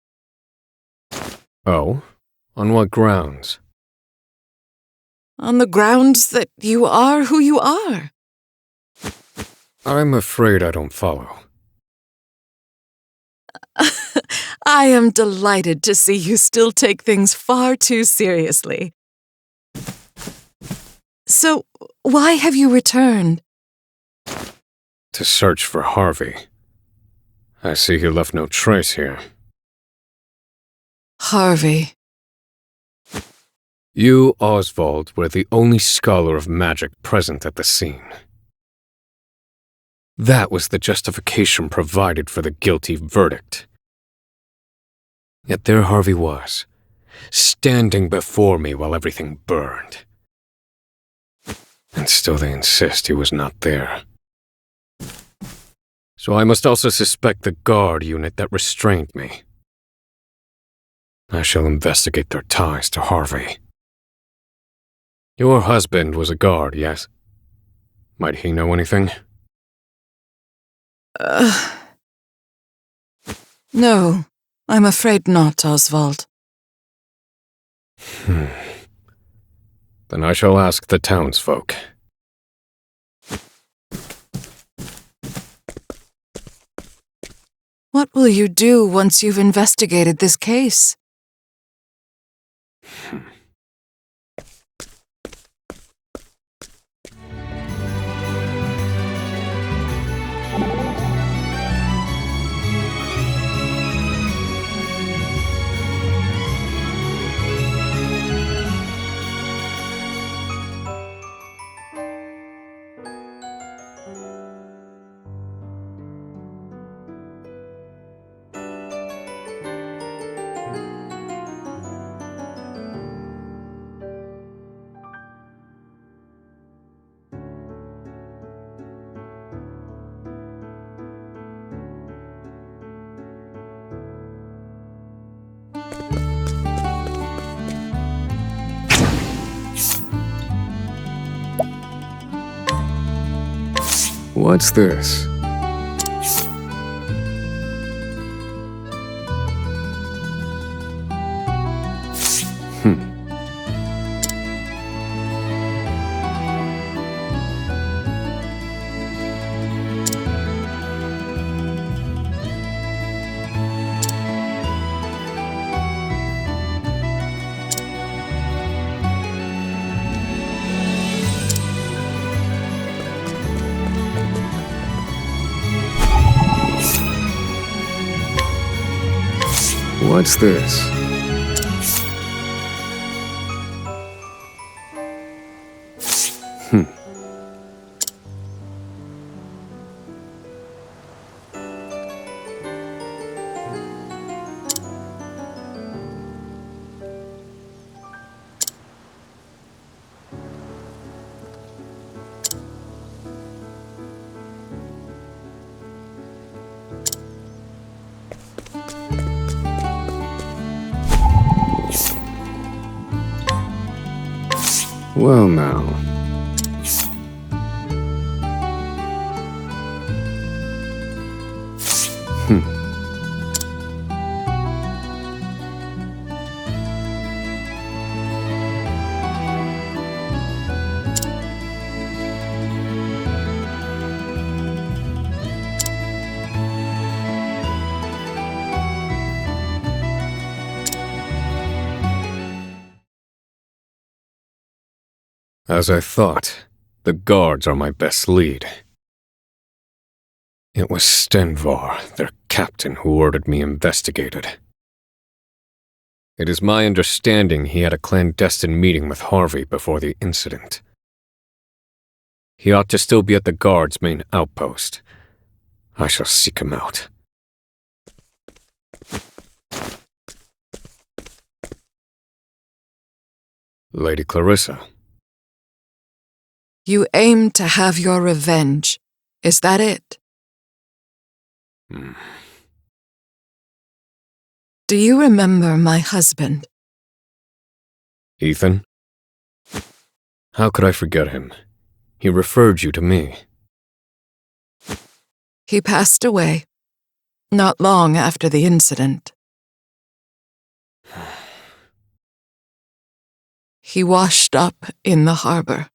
Oh? On what grounds? On the grounds that you are who you are. I'm afraid I don't follow. I am delighted to see you still take things far too seriously. So, why have you returned? To search for Harvey. I see he left no trace here. Harvey. You, Osvald, were the only scholar of magic present at the scene. That was the justification provided for the guilty verdict. Yet there Harvey was, standing before me while everything burned. And still they insist he was not there. So I must also suspect the guard unit that restrained me. I shall investigate their ties to Harvey. Your husband was a guard, yes? Might he know anything? No, I'm afraid not, Osvald. Then I shall ask the townsfolk. What will you do once you've investigated this case? What's this? What's this? Well now. As I thought, the guards are my best lead. It was Stenvar, their captain, who ordered me investigated. It is my understanding he had a clandestine meeting with Harvey before the incident. He ought to still be at the guard's main outpost. I shall seek him out. Lady Clarissa. You aim to have your revenge. Is that it? Do you remember my husband? Ethan? How could I forget him? He referred you to me. He passed away, not long after the incident. He washed up in the harbor.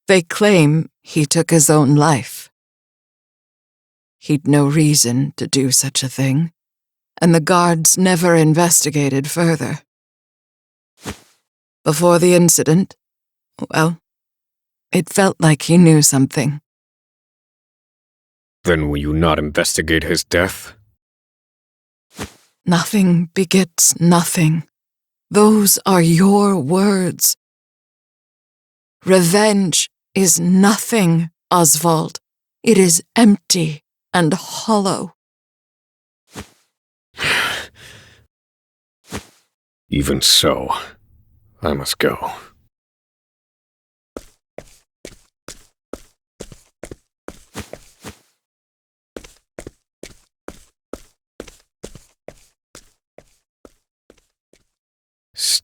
They claim he took his own life. He'd no reason to do such a thing, and the guards never investigated further. Before the incident, well, it felt like he knew something. Then will you not investigate his death? Nothing begets nothing. Those are your words. Revenge is nothing, Osvald. It is empty and hollow. Even so, I must go.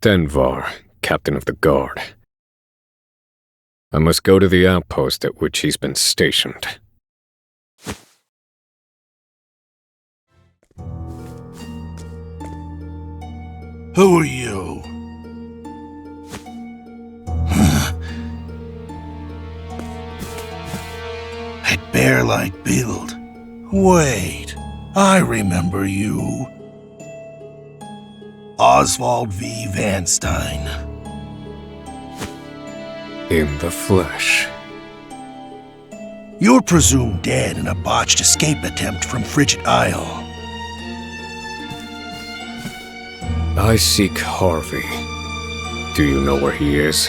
Stenvar, captain of the guard. I must go to the outpost at which he's been stationed. Who are you? That bear-like build. Wait, I remember you. Osvald V. Vanstein. In the flesh. You're presumed dead in a botched escape attempt from Frigit Isle. I seek Harvey. Do you know where he is?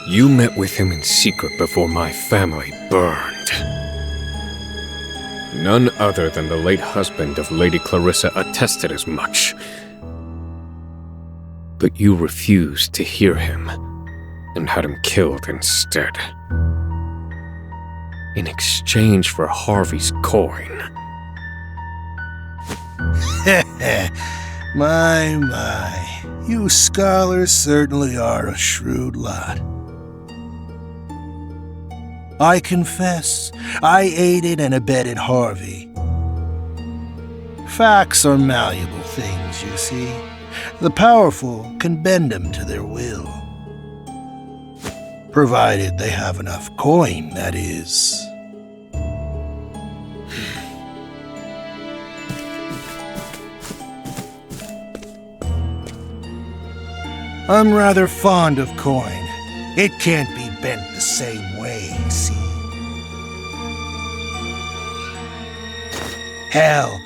You met with him in secret before my family burned. None other than the late husband of Lady Clarissa attested as much. But you refused to hear him, and had him killed instead. In exchange for Harvey's coin. My. You scholars certainly are a shrewd lot. I confess, I aided and abetted Harvey. Facts are malleable things, you see. The powerful can bend them to their will. Provided they have enough coin, that is. I'm rather fond of coin. It can't be bent the same way, see? Hell,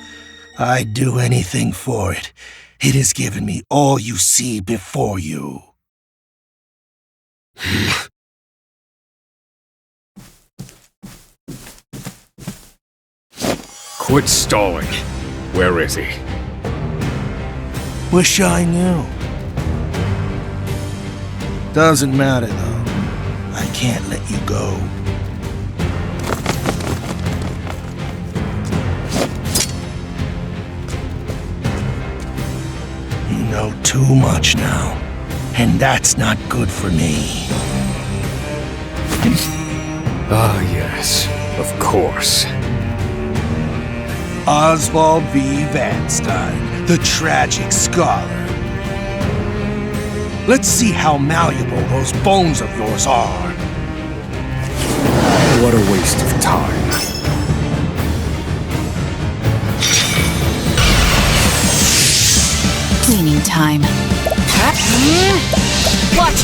I'd do anything for it. It has given me all you see before you. Quit stalling. Where is he? Wish I knew. Doesn't matter, though. I can't let you go. You know too much now, and that's not good for me. Ah, yes, of course. Osvald V. Vanstein, the tragic scholar. Let's see how malleable those bones of yours are. What a waste of time. Cleaning time. What?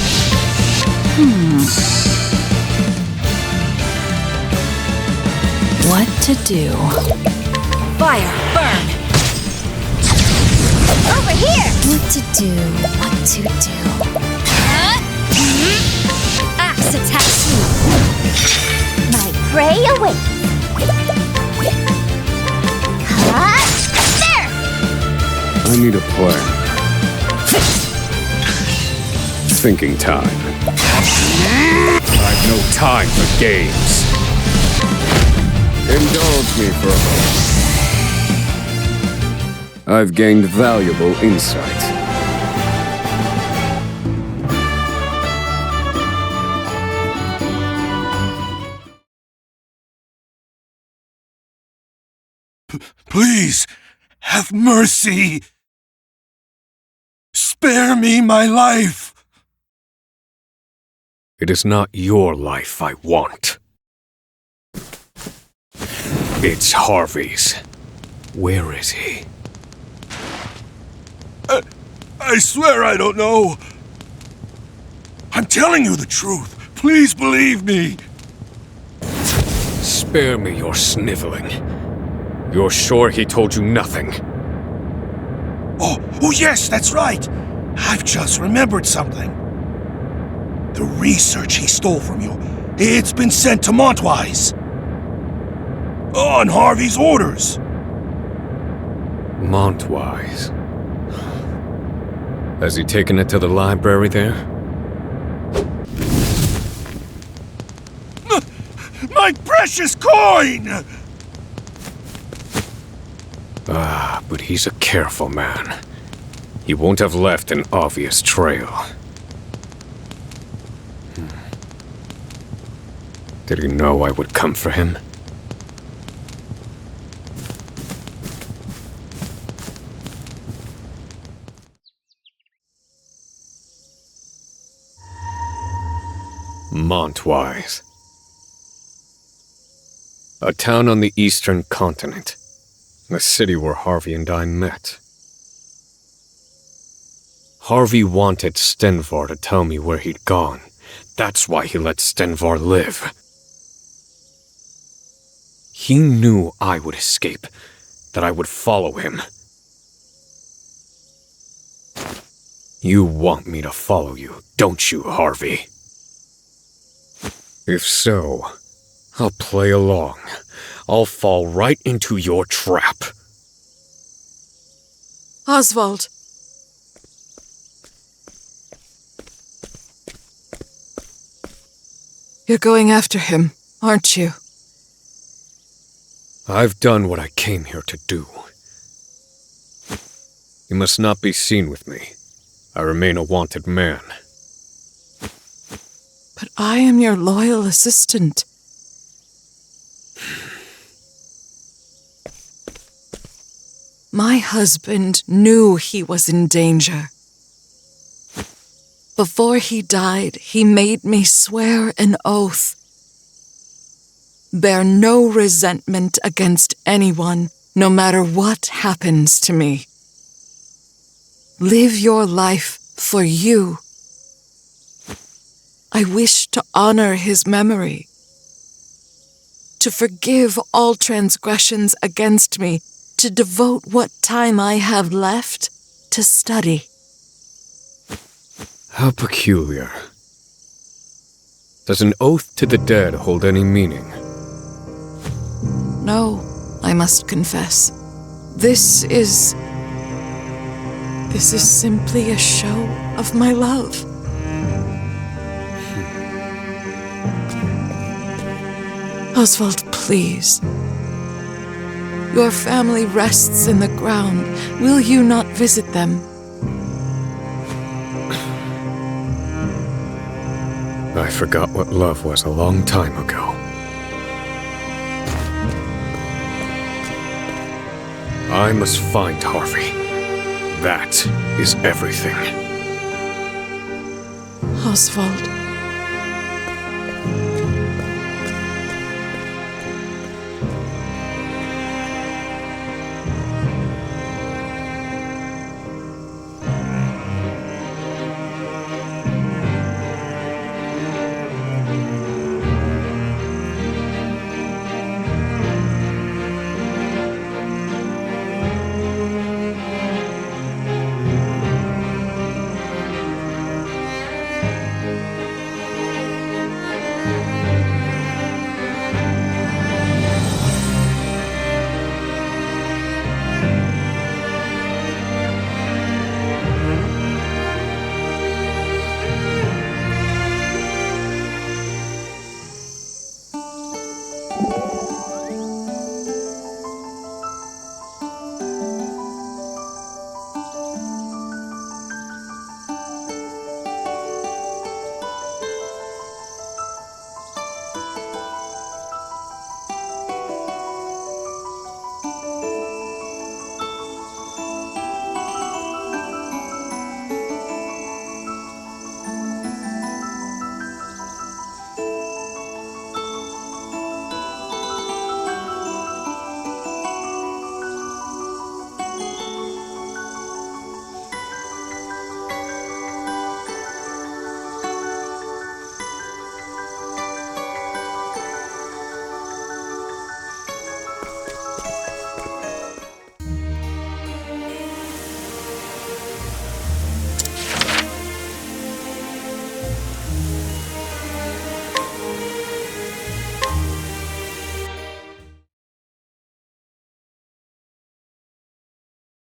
What to do? Fire, burn! Over here! What to do? What to do? Axe attacks you! My prey awaits. There! I need a plan. Thinking time. I've no time for games. Indulge me for a moment. I've gained valuable insight. Please, have mercy. Spare me my life. It is not your life I want. It's Harvey's. Where is he? I swear I don't know. I'm telling you the truth. Please believe me. Spare me your sniveling. You're sure he told you nothing? Oh yes, that's right. I've just remembered something. The research he stole from you, it's been sent to Montwise. On Harvey's orders. Montwise. Has he taken it to the library there? My precious coin! But he's a careful man. He won't have left an obvious trail. Did he know I would come for him? Montwise. A town on the eastern continent. The city where Harvey and I met. Harvey wanted Stenvar to tell me where he'd gone. That's why he let Stenvar live. He knew I would escape, that I would follow him. You want me to follow you, don't you, Harvey? If so, I'll play along. I'll fall right into your trap. Osvald. You're going after him, aren't you? I've done what I came here to do. You must not be seen with me. I remain a wanted man. But I am your loyal assistant. My husband knew he was in danger. Before he died, he made me swear an oath. Bear no resentment against anyone, no matter what happens to me. Live your life for you. I wish to honor his memory, to forgive all transgressions against me, to devote what time I have left to study. How peculiar. Does an oath to the dead hold any meaning? No, I must confess. This is simply a show of my love. Osvald, please. Your family rests in the ground. Will you not visit them? I forgot what love was a long time ago. I must find Harvey. That is everything. Osvald.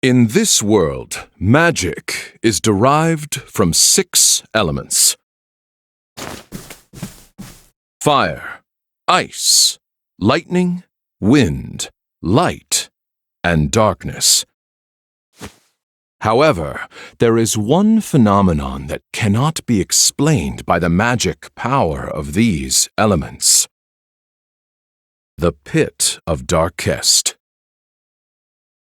In this world, magic is derived from 6 elements: fire, ice, lightning, wind, light, and darkness. However, there is one phenomenon that cannot be explained by the magic power of these elements. The Pit of Darkest.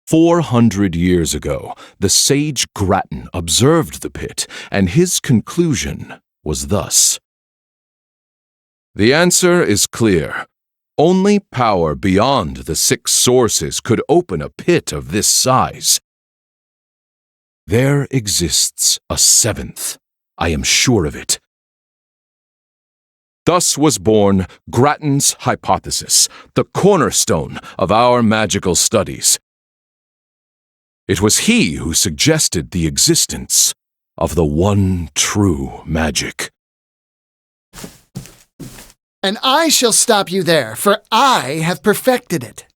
400 years ago, the sage Grattan observed the pit, and his conclusion was thus. The answer is clear. Only power beyond the 6 sources could open a pit of this size. There exists a 7th. I am sure of it. Thus was born Grattan's hypothesis, the cornerstone of our magical studies. It was he who suggested the existence of the one true magic. And I shall stop you there, for I have perfected it.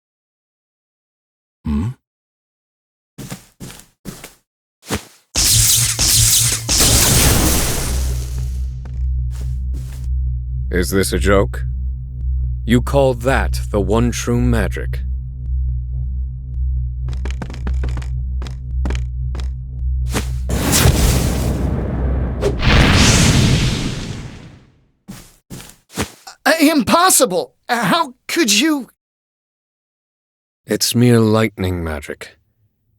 Hmm? Is this a joke? You call that the one true magic? Impossible! How could you? It's mere lightning magic.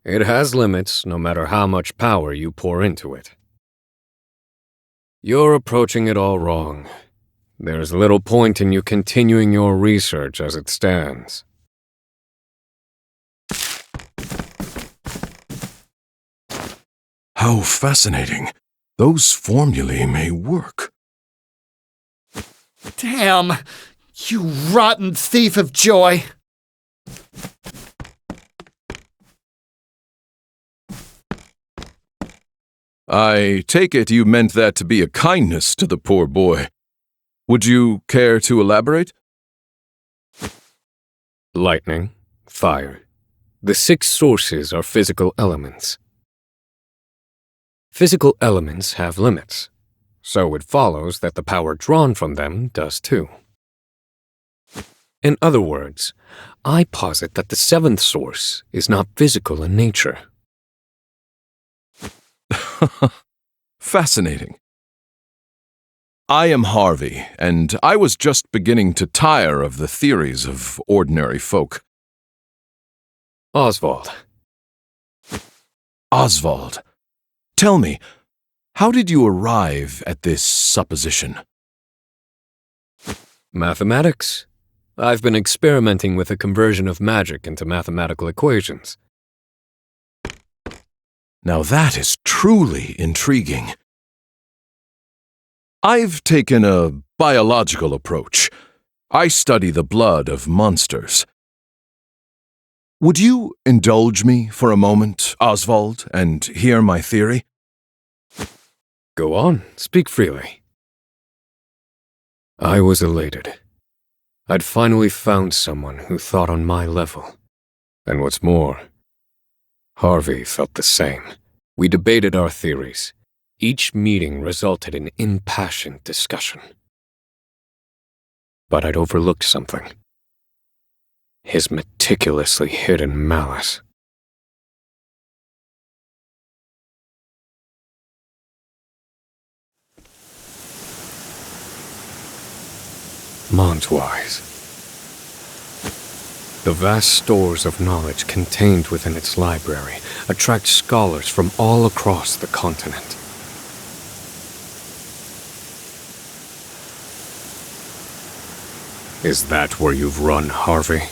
It has limits no matter how much power you pour into it. You're approaching it all wrong. There's little point in you continuing your research as it stands. How fascinating. Those formulae may work. Damn! You rotten thief of joy! I take it you meant that to be a kindness to the poor boy. Would you care to elaborate? Lightning, fire. The 6 sources are physical elements. Physical elements have limits, so it follows that the power drawn from them does too. In other words, I posit that the 7th source is not physical in nature. Fascinating. I am Harvey, and I was just beginning to tire of the theories of ordinary folk. Osvald. Osvald. Tell me, how did you arrive at this supposition? Mathematics. I've been experimenting with the conversion of magic into mathematical equations. Now that is truly intriguing. I've taken a biological approach. I study the blood of monsters. Would you indulge me for a moment, Osvald, and hear my theory? Go on, speak freely. I was elated. I'd finally found someone who thought on my level. And what's more, Harvey felt the same. We debated our theories. Each meeting resulted in impassioned discussion. But I'd overlooked something. His meticulously hidden malice. Montwise. The vast stores of knowledge contained within its library attract scholars from all across the continent. Is that where you've run, Harvey?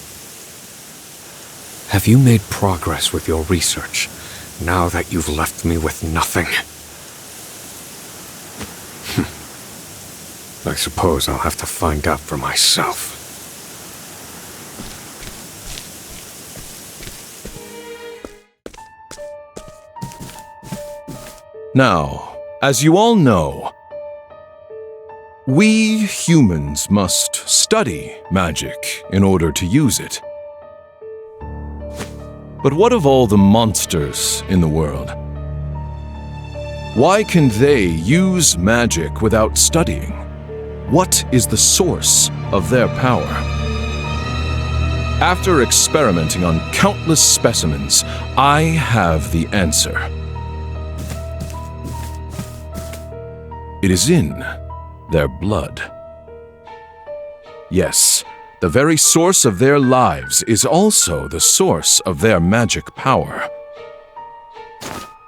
Have you made progress with your research, now that you've left me with nothing? I suppose I'll have to find out for myself. Now, as you all know, we humans must study magic in order to use it. But what of all the monsters in the world? Why can they use magic without studying? What is the source of their power? After experimenting on countless specimens, I have the answer. It is in their blood. Yes, the very source of their lives is also the source of their magic power.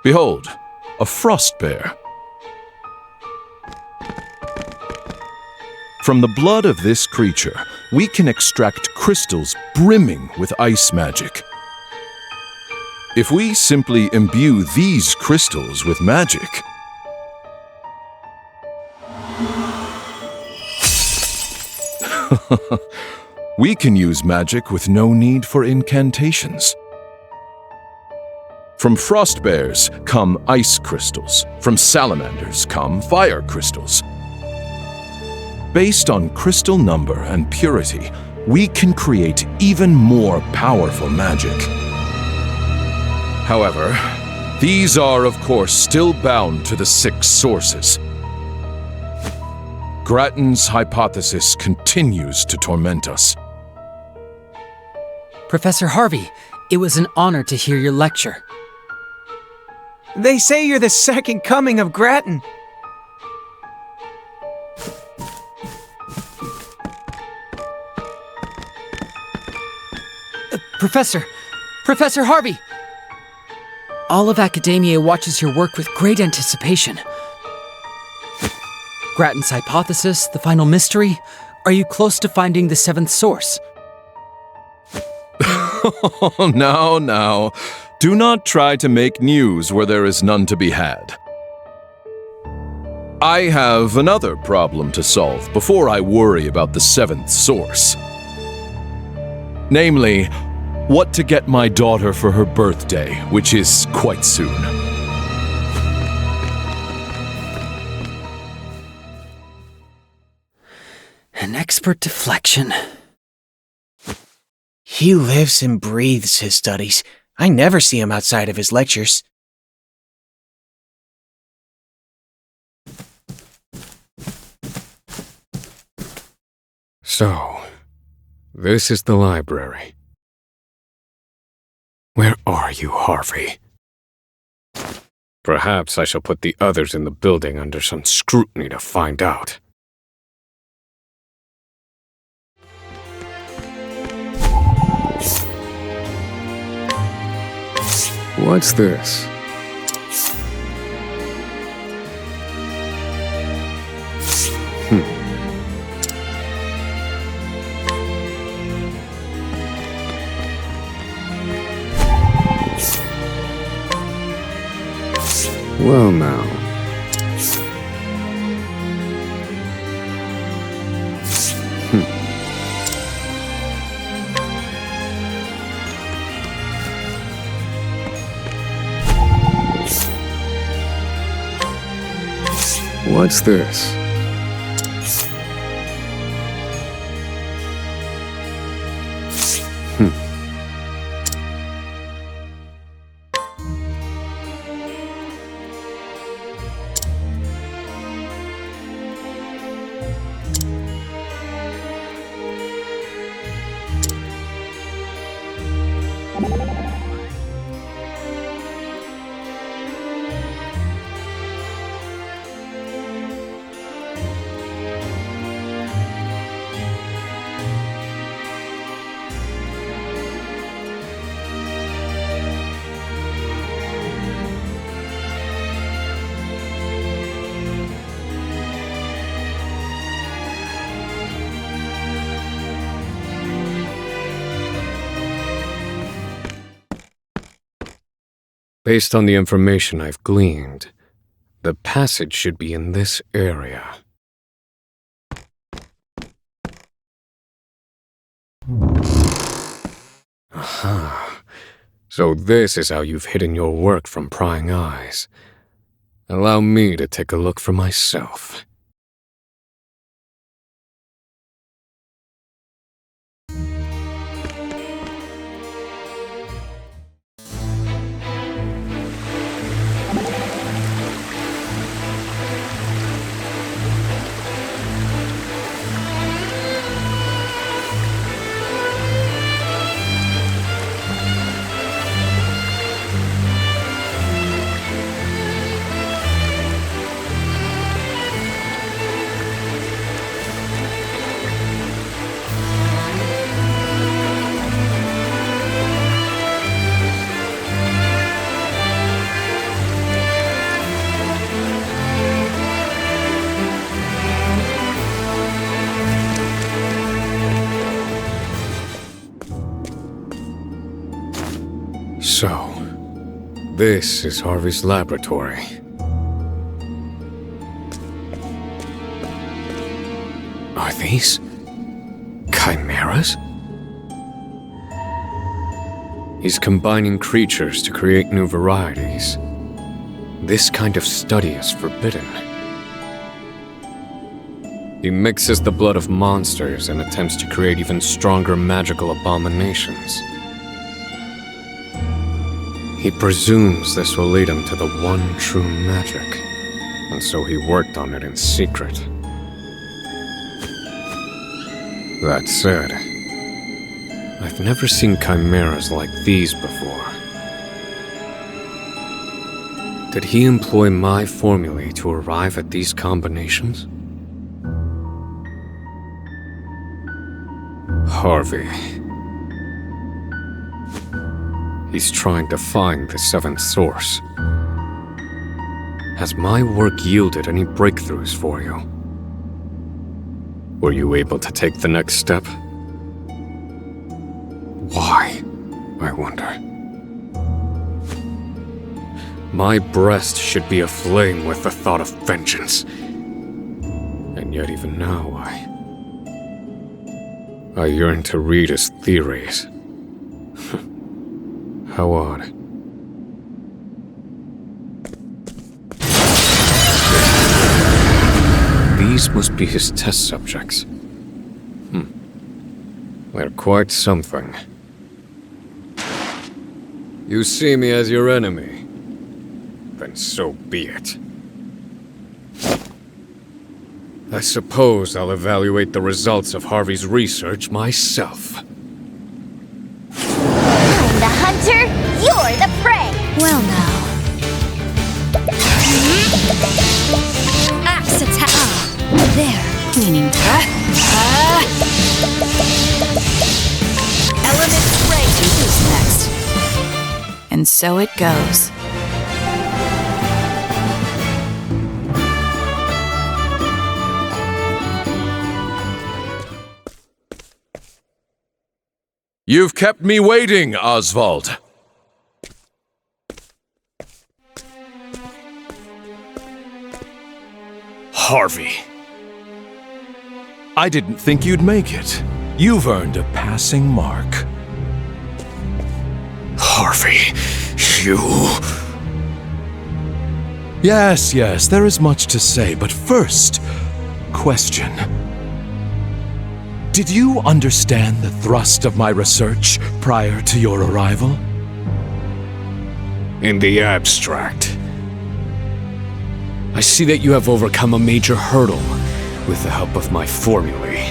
Behold, a frost bear. From the blood of this creature, we can extract crystals brimming with ice magic. If we simply imbue these crystals with magic, we can use magic with no need for incantations. From frost bears come ice crystals. From salamanders come fire crystals. Based on crystal number and purity, we can create even more powerful magic. However, these are, of course, still bound to the 6 sources. Grattan's hypothesis continues to torment us. Professor Harvey, it was an honor to hear your lecture. They say you're the second coming of Grattan. Professor Harvey! All of academia watches your work with great anticipation. Grattan's hypothesis, the final mystery, are you close to finding the 7th source? Oh, now. Do not try to make news where there is none to be had. I have another problem to solve before I worry about the 7th source. Namely, what to get my daughter for her birthday, which is quite soon. An expert deflection. He lives and breathes his studies. I never see him outside of his lectures. So, this is the library. Where are you, Harvey? Perhaps I shall put the others in the building under some scrutiny to find out. What's this? Well now. What's this? Based on the information I've gleaned, the passage should be in this area. Aha. So this is how you've hidden your work from prying eyes. Allow me to take a look for myself. So, this is Harvey's laboratory. Are these chimeras? He's combining creatures to create new varieties. This kind of study is forbidden. He mixes the blood of monsters and attempts to create even stronger magical abominations. He presumes this will lead him to the one true magic, and so he worked on it in secret. That said, I've never seen chimeras like these before. Did he employ my formulae to arrive at these combinations? Harvey. He's trying to find the seventh source. Has my work yielded any breakthroughs for you? Were you able to take the next step? Why, I wonder? My breast should be aflame with the thought of vengeance. And yet even now I yearn to read his theories. How odd. These must be his test subjects. They're quite something. You see me as your enemy? Then so be it. I suppose I'll evaluate the results of Harvey's research myself. I'm the hunter, you're the prey! Well now. Axe attack! There. Meaning... Element spray who's next. And so it goes. You've kept me waiting, Osvald. Harvey. I didn't think you'd make it. You've earned a passing mark. Harvey, you... Yes, there is much to say, but first, question. Did you understand the thrust of my research prior to your arrival? In the abstract. I see that you have overcome a major hurdle with the help of my formulae.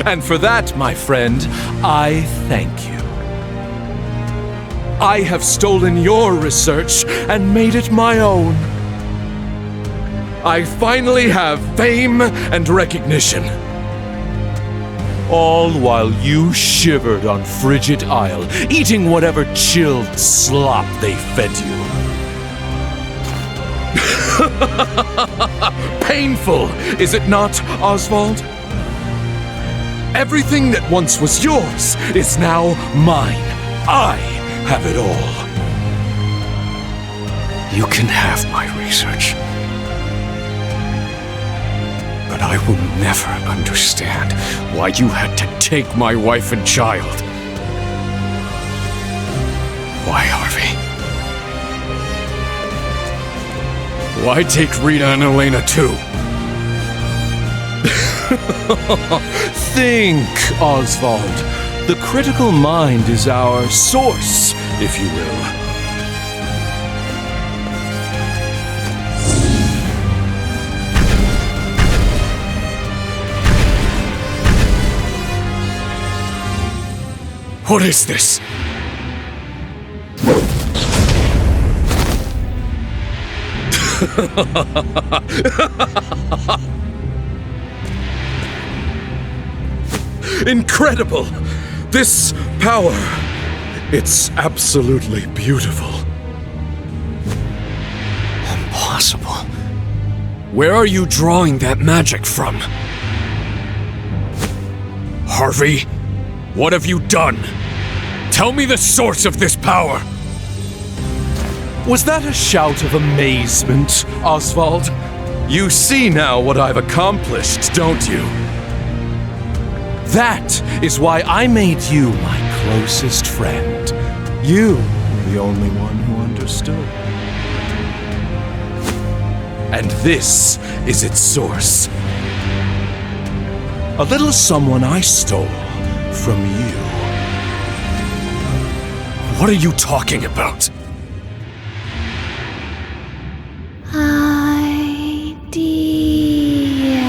And for that, my friend, I thank you. I have stolen your research and made it my own. I finally have fame and recognition. All while you shivered on Frigit Isle, eating whatever chilled slop they fed you. Painful, is it not, Osvald? Everything that once was yours is now mine. I have it all. You can have my research. But I will never understand why you had to take my wife and child. Why, Harvey? Why take Rita and Elena too? Think, Osvald. The critical mind is our source, if you will. What is this? Incredible! This power, it's absolutely beautiful. Impossible. Where are you drawing that magic from? Harvey, what have you done? Tell me the source of this power! Was that a shout of amazement, Osvald? You see now what I've accomplished, don't you? That is why I made you my closest friend. You were the only one who understood. And this is its source. A little someone I stole from you. What are you talking about? My dear.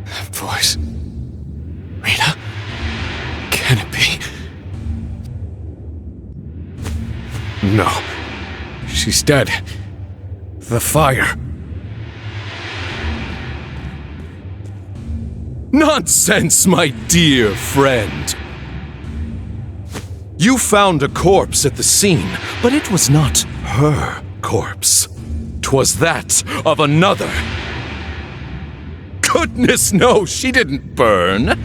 That voice. Rita? Can it be? No. She's dead. The fire. Nonsense, my dear friend. You found a corpse at the scene, but it was not her corpse. 'Twas that of another. Goodness, no, she didn't burn.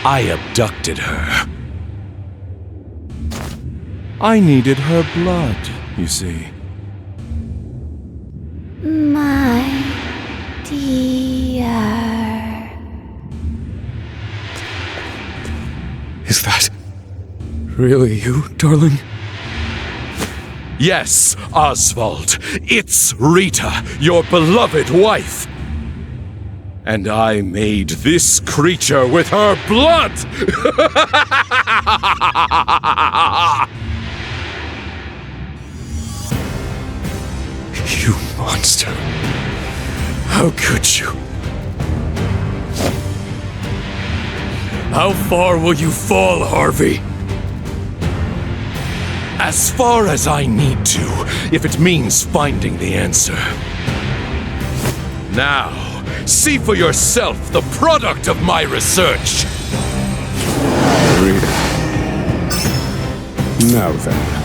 I abducted her. I needed her blood, you see. My dear. Is that really you, darling? Yes, Osvald. It's Rita, your beloved wife. And I made this creature with her blood! You monster. How could you? How far will you fall, Harvey? As far as I need to, if it means finding the answer. Now, see for yourself the product of my research. Read it. Now then.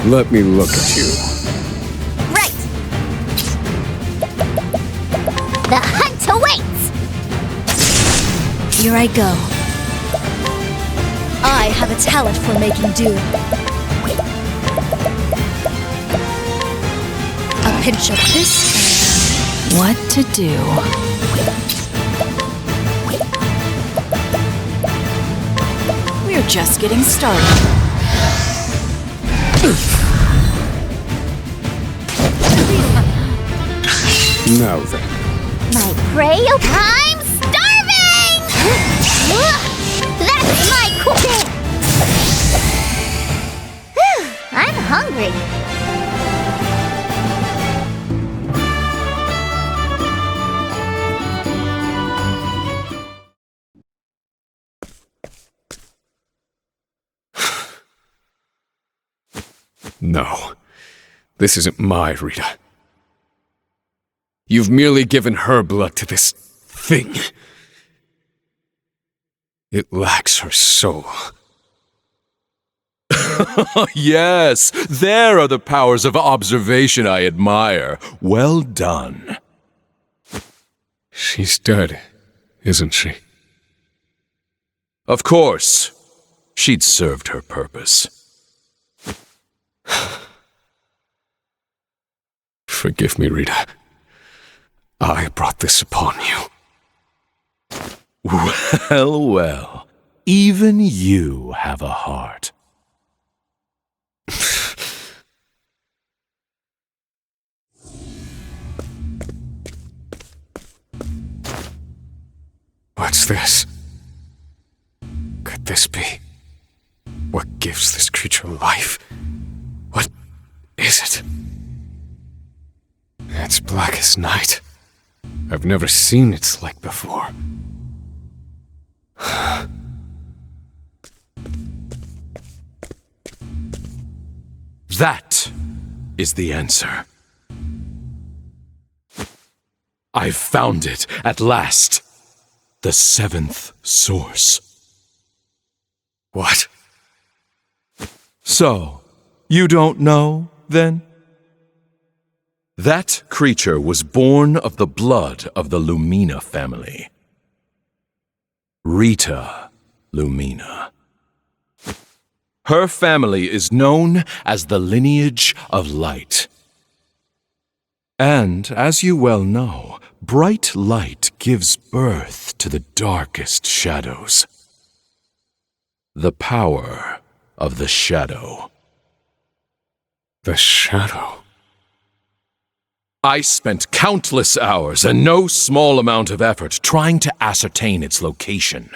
Let me look at you. Right. The hunt awaits. Here I go. I have a talent for making do. A pinch of this and what to do. We're just getting started. Now then. My prey, I'm starving! That's my cooking! I'm hungry. No. This isn't my Rita. You've merely given her blood to this thing. It lacks her soul. Yes, there are the powers of observation I admire. Well done. She's dead, isn't she? Of course. She'd served her purpose. Forgive me, Rita. I brought this upon you. Well, well. Even you have a heart. What's this? Could this be? What gives this creature life? What is it? It's black as night. I've never seen its like before. That is the answer. I've found it at last. The seventh source. What? So, you don't know, then? That creature was born of the blood of the Lumina family. Rita Lumina. Her family is known as the lineage of light. And, as you well know, bright light gives birth to the darkest shadows. The power of the shadow. The shadow? I spent countless hours and no small amount of effort trying to ascertain its location.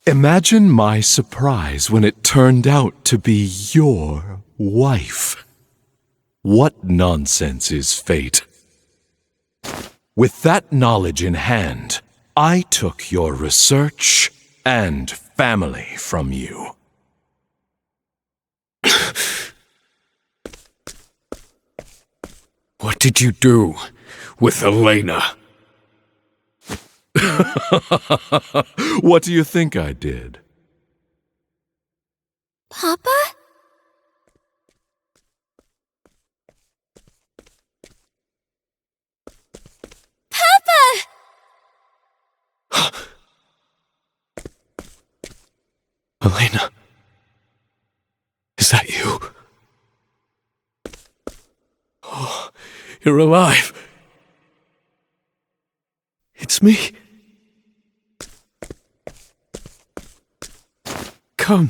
Imagine my surprise when it turned out to be your wife. What nonsense is fate? With that knowledge in hand, I took your research and family from you. What did you do with Elena? What do you think I did? Papa? Elena? Is that you? Oh, you're alive. It's me. Come.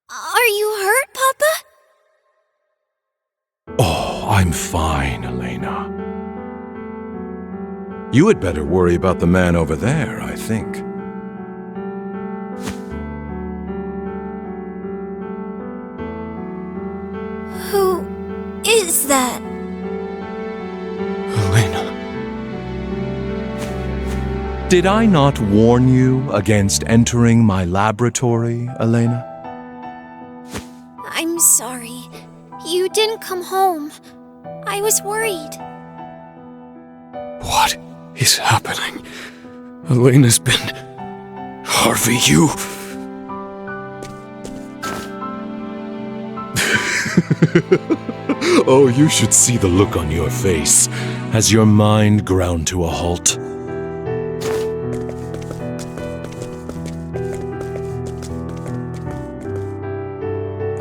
Are you hurt, Papa? Oh, I'm fine, Elena. You had better worry about the man over there, I think. Who is that? Elena. Did I not warn you against entering my laboratory, Elena? I'm sorry. You didn't come home. I was worried. What is happening? Elena's been... Harvey, you... Oh, you should see the look on your face as your mind ground to a halt.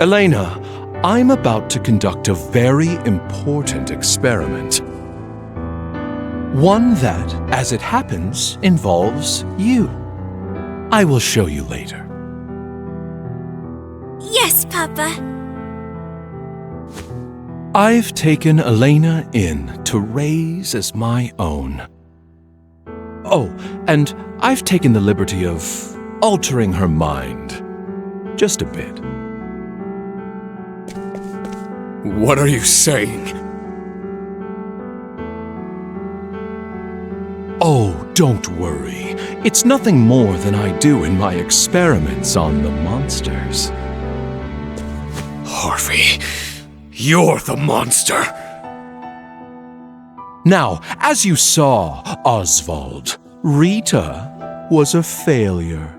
Elena, I'm about to conduct a very important experiment. One that, as it happens, involves you. I will show you later. Yes, Papa. I've taken Elena in to raise as my own. Oh, and I've taken the liberty of altering her mind. Just a bit. What are you saying? Oh, don't worry. It's nothing more than I do in my experiments on the monsters. Harvey, you're the monster. Now, as you saw, Osvald, Rita was a failure.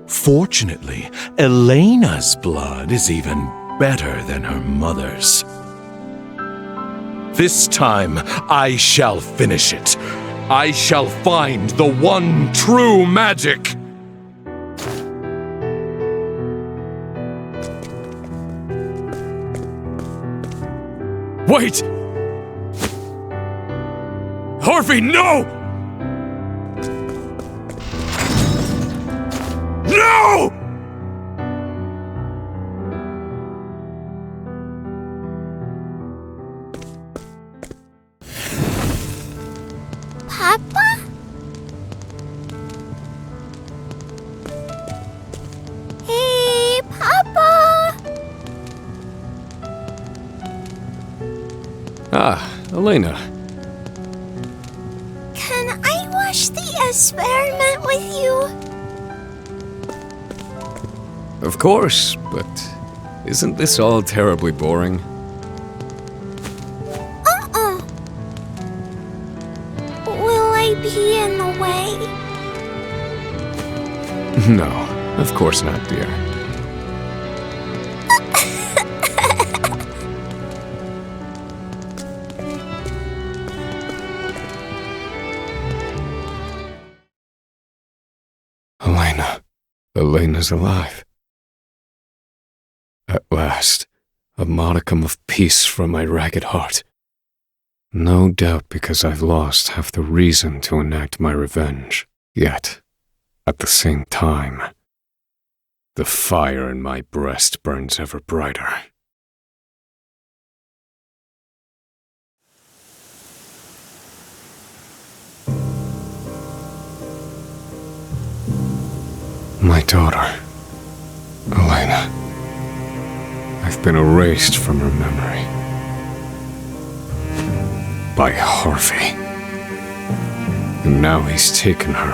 Fortunately, Elena's blood is even better than her mother's. This time, I shall finish it. I shall find the one true magic. Wait! Harvey, no! No! Papa? Hey, Papa! Ah, Elena. Can I watch the experiment with you? Of course, but isn't this all terribly boring? Will I be in the way? No, of course not, dear. Elena's alive. At last, a modicum of peace from my ragged heart. No doubt because I've lost half the reason to enact my revenge. Yet, at the same time, the fire in my breast burns ever brighter. My daughter, Elena. I've been erased from her memory. By Harvey. And now he's taken her.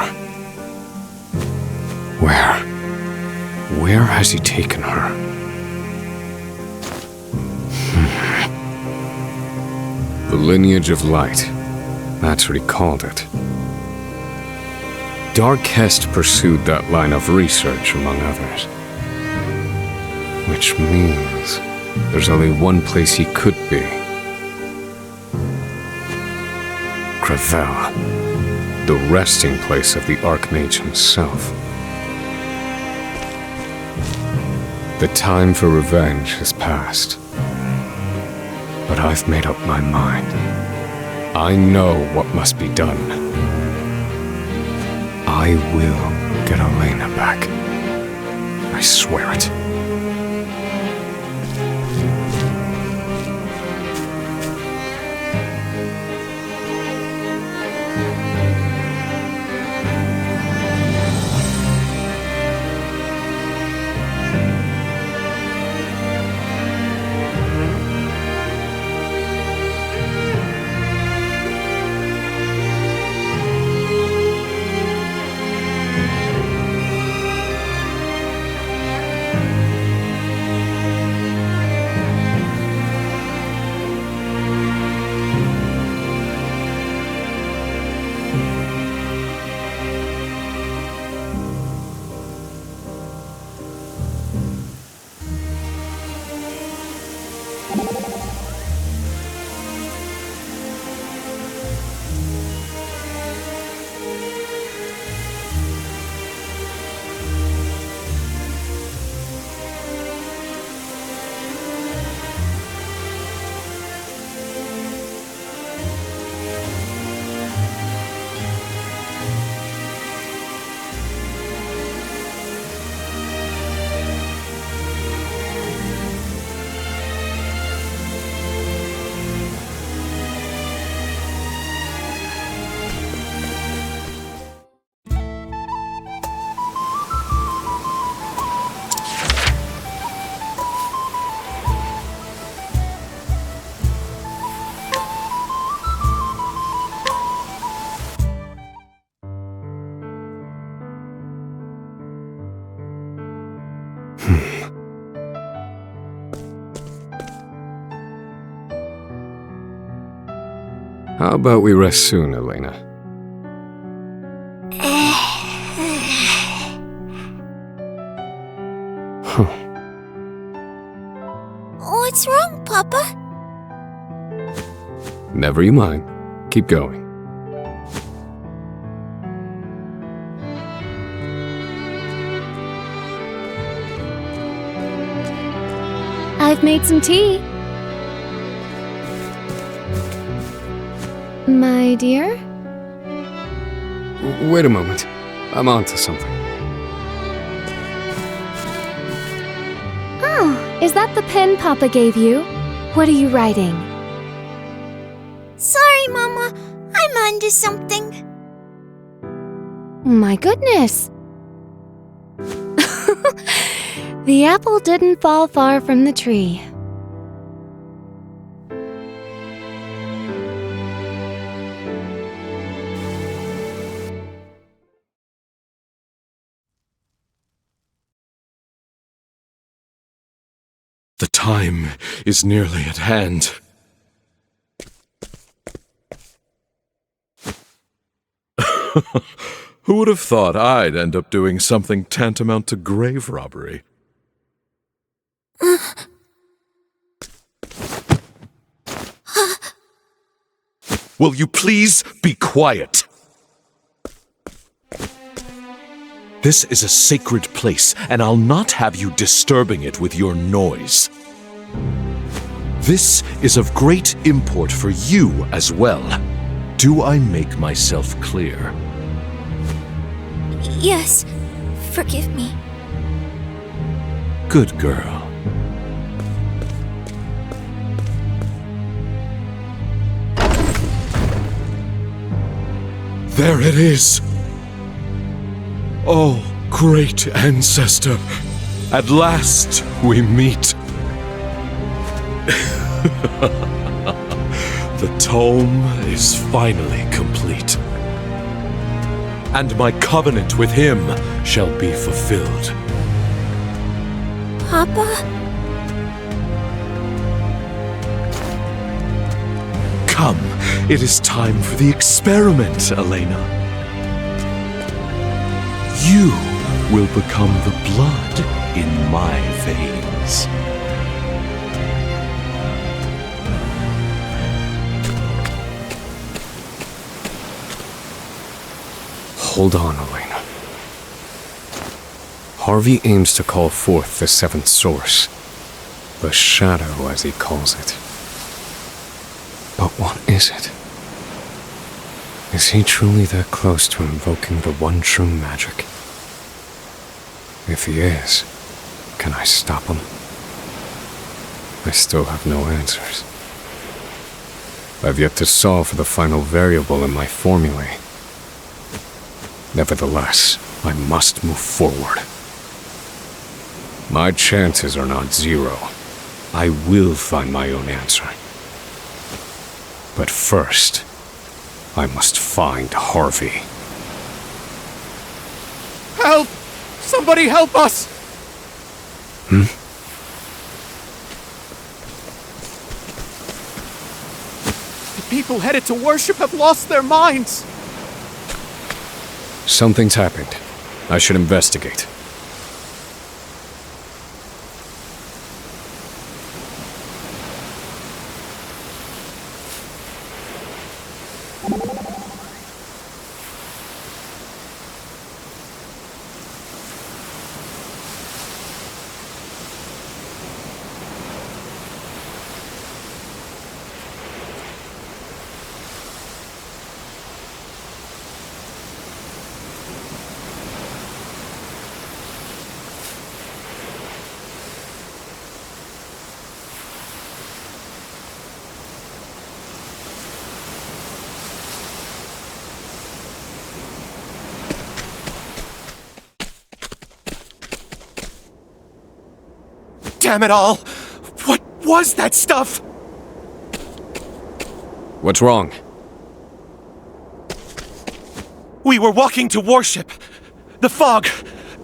Where? Where has he taken her? The lineage of light. That's what he called it. Darkhest pursued that line of research, among others. Which means there's only one place he could be. Gravel, the resting place of the Archmage himself. The time for revenge has passed. But I've made up my mind. I know what must be done. I will get Elena back. I swear it. How about we rest soon, Elena? What's wrong, Papa? Never you mind. Keep going. I've made some tea. My dear? Wait a moment. I'm onto something. Oh, is that the pen Papa gave you? What are you writing? Sorry, Mama. I'm onto something. My goodness. The apple didn't fall far from the tree. The time is nearly at hand. Who would have thought I'd end up doing something tantamount to grave robbery? Will you please be quiet? This is a sacred place, and I'll not have you disturbing it with your noise. This is of great import for you as well. Do I make myself clear? Yes, forgive me. Good girl. There it is! Oh, great ancestor! At last we meet! The tome is finally complete. And my covenant with him shall be fulfilled. Papa? Come, it is time for the experiment, Elena. You will become the blood in my veins. Hold on, Elena. Harvey aims to call forth the seventh source. The shadow, as he calls it. But what is it? Is he truly that close to invoking the one true magic? If he is, can I stop him? I still have no answers. I've yet to solve the final variable in my formulae. Nevertheless, I must move forward. My chances are not zero. I will find my own answer. But first, I must find Harvey. Help! Somebody help us! The people headed to worship have lost their minds! Something's happened. I should investigate. Damn it all! What was that stuff? What's wrong? We were walking to worship. The fog,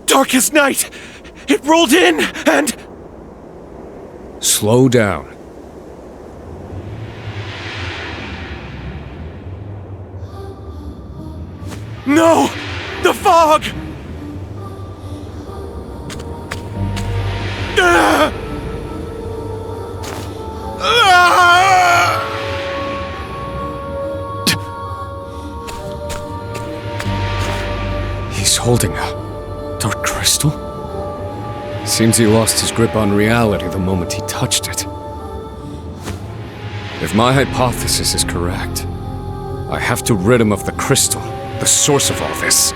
dark as night. It rolled in and... Slow down. No! The fog! He's holding a dark crystal? Seems he lost his grip on reality the moment he touched it. If my hypothesis is correct, I have to rid him of the crystal, the source of all this.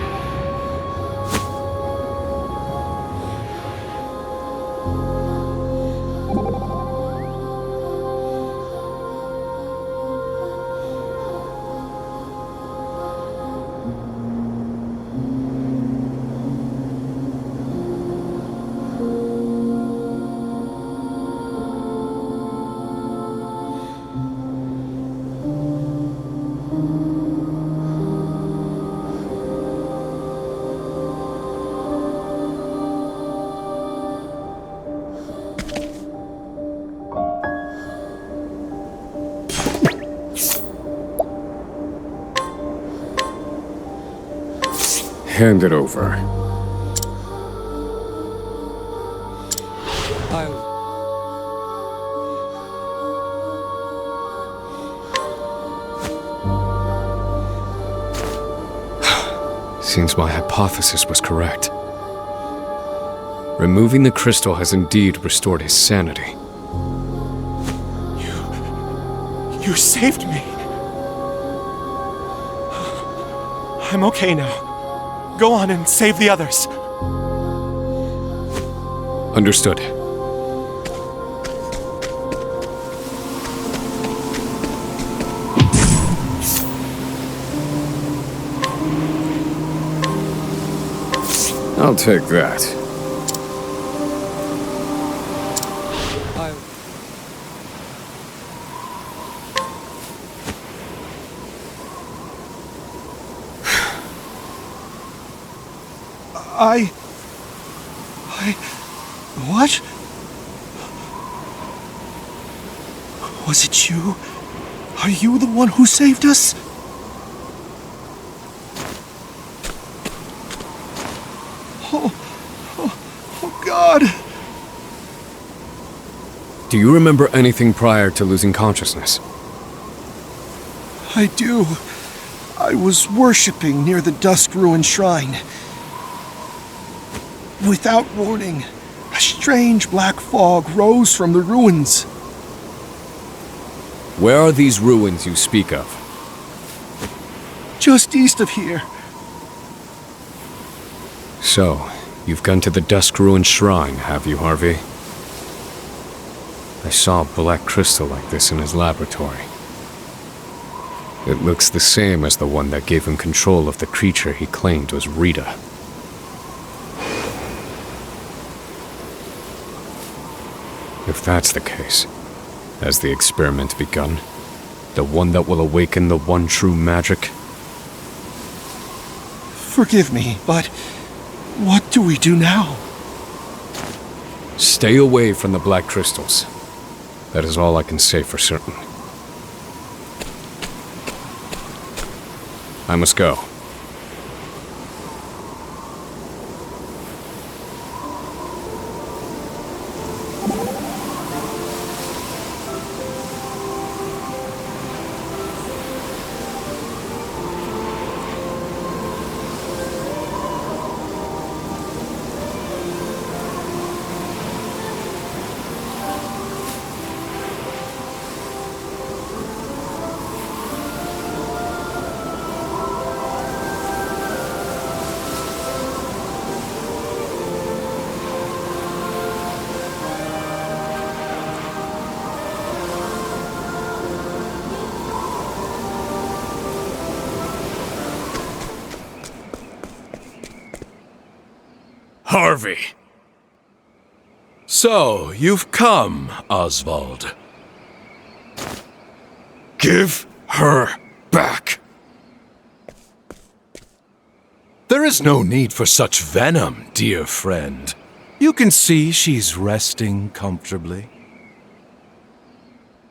Hand it over. Seems my hypothesis was correct. Removing the crystal has indeed restored his sanity. You saved me. I'm okay now. Go on and save the others. Understood. I'll take that. What? Was it you? Are you the one who saved us? Oh, God! Do you remember anything prior to losing consciousness? I do. I was worshipping near the Duskruin Shrine. Without warning, a strange black fog rose from the ruins. Where are these ruins you speak of? Just east of here. So, you've gone to the Duskruin Shrine, have you, Harvey? I saw a black crystal like this in his laboratory. It looks the same as the one that gave him control of the creature he claimed was Rita. If that's the case, has the experiment begun? The one that will awaken the one true magic? Forgive me, but what do we do now? Stay away from the black crystals. That is all I can say for certain. I must go. Harvey! So, you've come, Osvald. Give her back. There is no need for such venom, dear friend. You can see she's resting comfortably.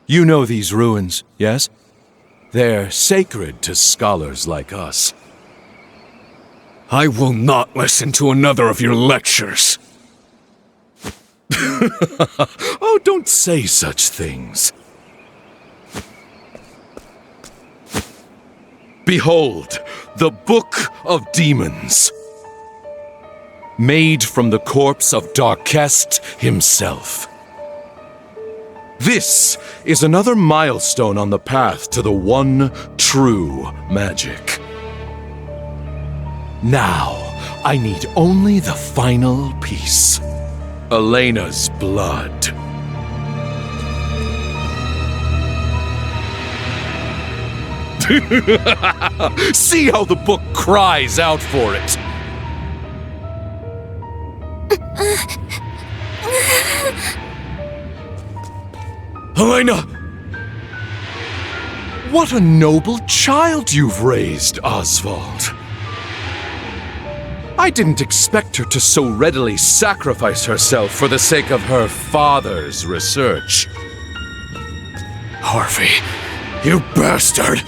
You know these ruins, yes? They're sacred to scholars like us. I will not listen to another of your lectures. Oh, don't say such things. Behold, the Book of Demons. Made from the corpse of Darkest himself. This is another milestone on the path to the one true magic. Now, I need only the final piece. Elena's blood. See how the book cries out for it. Elena! What a noble child you've raised, Osvald. I didn't expect her to so readily sacrifice herself for the sake of her father's research. Harvey, you bastard!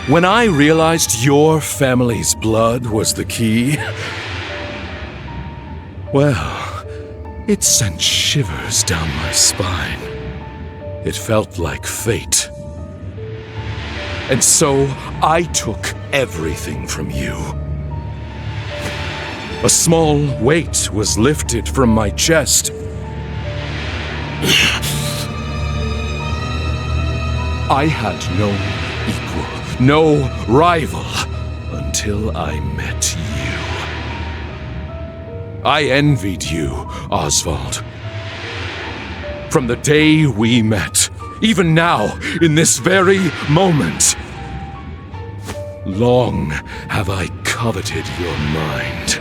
When I realized your family's blood was the key, well, it sent shivers down my spine. It felt like fate. And so I took everything from you. A small weight was lifted from my chest. I had no equal, no rival, until I met you. I envied you, Osvald. From the day we met, even now, in this very moment, long have I coveted your mind.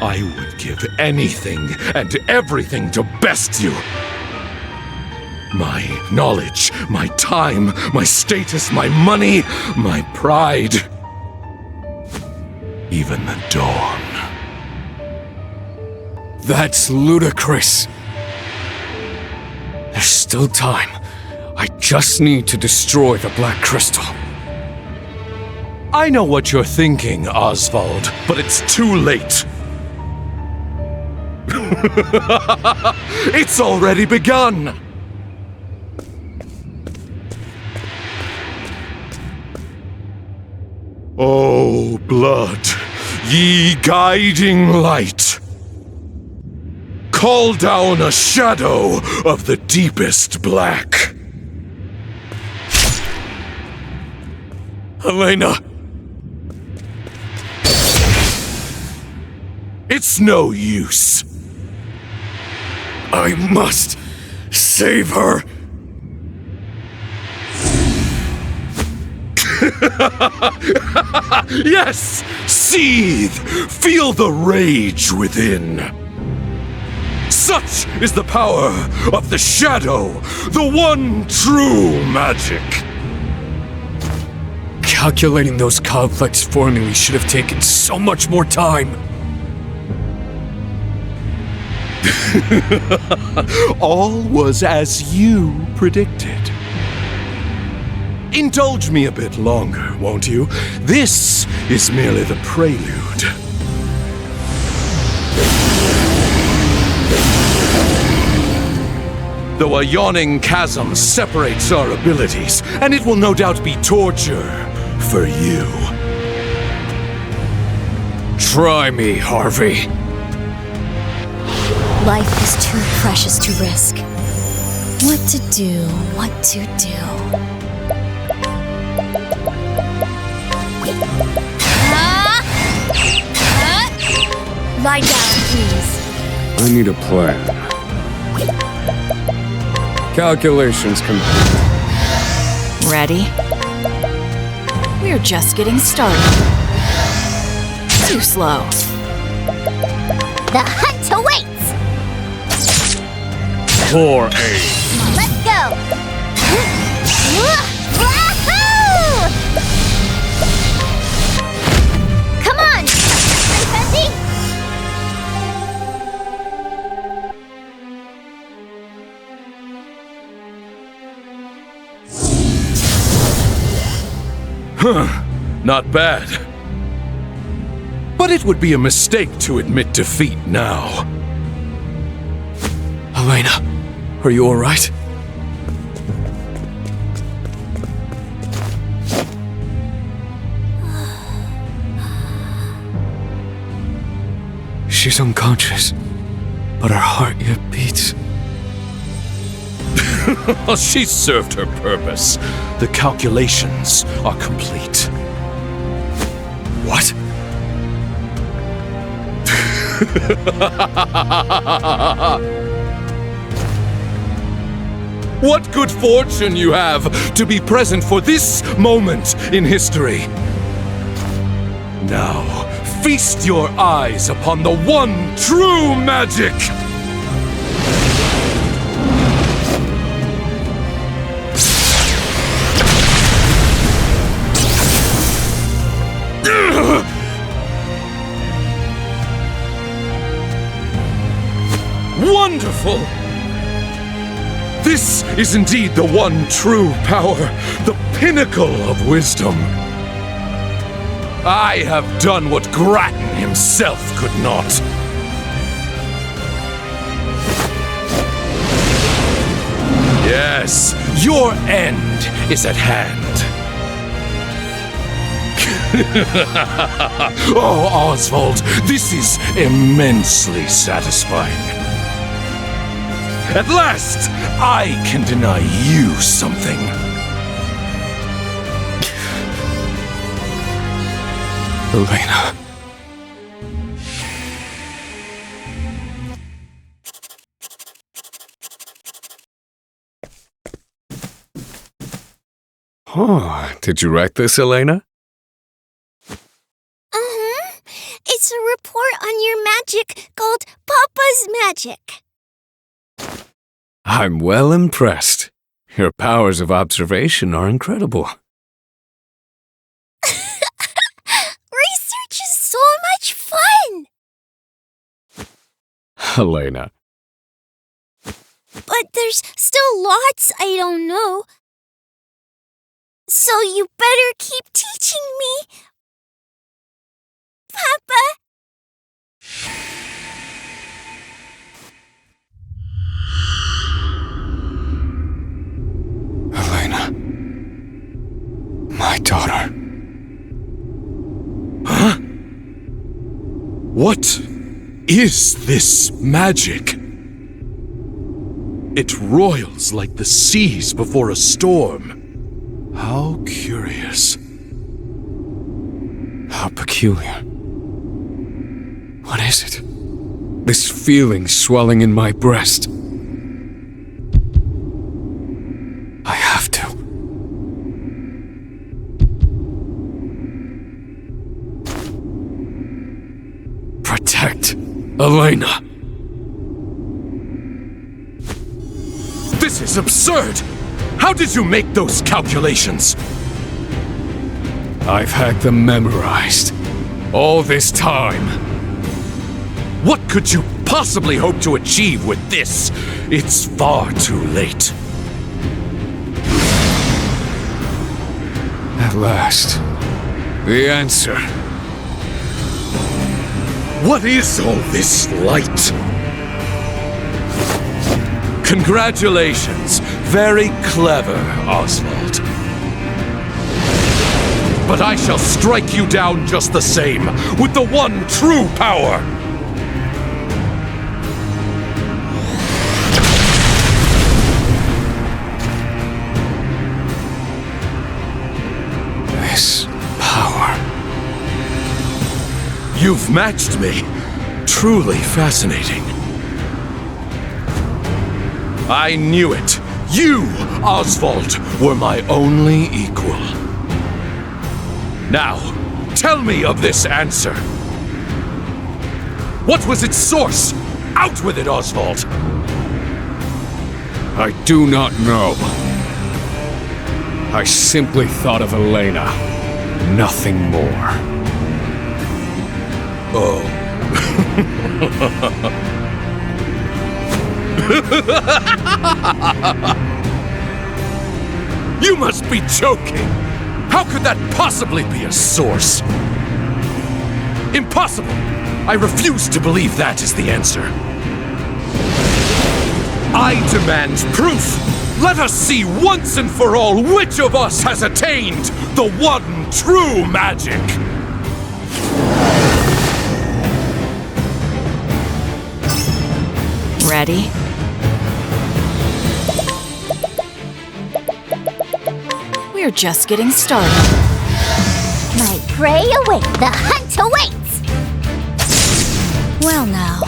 I would give anything and everything to best you. My knowledge, my time, my status, my money, my pride. Even the dawn. That's ludicrous. There's still time. I just need to destroy the Black Crystal. I know what you're thinking, Osvald, but it's too late. It's already begun! O blood, ye guiding light, call down a shadow of the deepest black. Helena! It's no use. I must save her. Yes! Seethe! Feel the rage within. Such is the power of the shadow, the one true magic. Calculating those complex formulae should have taken so much more time. All was as you predicted. Indulge me a bit longer, won't you? This is merely the prelude. Though a yawning chasm separates our abilities, and it will no doubt be torture for you. Try me, Harvey. Life is too precious to risk. What to do, what to do. Lie down, please. I need a plan. Calculations complete. Ready? We're just getting started. Too slow. The hunt awaits! Poor aim. Let's go! Wahoo! Come on! Princessy! Huh. Not bad. But it would be a mistake to admit defeat now. Helena, are you alright? She's unconscious, but her heart yet beats. She served her purpose. The calculations are complete. What? What good fortune you have to be present for this moment in history. Now, feast your eyes upon the one true magic! Wonderful! This is indeed the one true power, the pinnacle of wisdom. I have done what Grattan himself could not. Yes, your end is at hand. Oh, Osvald, this is immensely satisfying. At last, I can deny you something. Elena. Oh, did you write this, Elena? It's a report on your magic called Papa's Magic. I'm well impressed. Your powers of observation are incredible. Research is so much fun! Elena. But there's still lots I don't know. So you better keep teaching me. Papa! Elena. My daughter. Huh? What is this magic? It roils like the seas before a storm. How curious. How peculiar. What is it? This feeling swelling in my breast. I have to. Protect Elena. This is absurd! How did you make those calculations? I've had them memorized. All this time. What could you possibly hope to achieve with this? It's far too late. At last. The answer. What is all this light? Congratulations. Very clever, Osvald. But I shall strike you down just the same, with the one true power! This power. You've matched me. Truly fascinating. I knew it. You, Osvald, were my only equal. Now, tell me of this answer. What was its source? Out with it, Osvald! I do not know. I simply thought of Elena. Nothing more. Oh. You must be joking! How could that possibly be a source? Impossible! I refuse to believe that is the answer. I demand proof! Let us see once and for all which of us has attained the one true magic! Ready? We're just getting started. My prey awaits. The hunt awaits. Well now.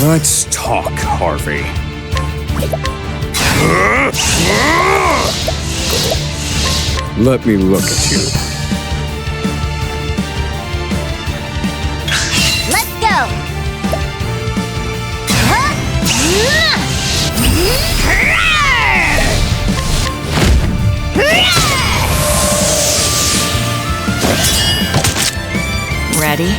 Let's talk, Harvey. Let me look at you. Let's go. Ready?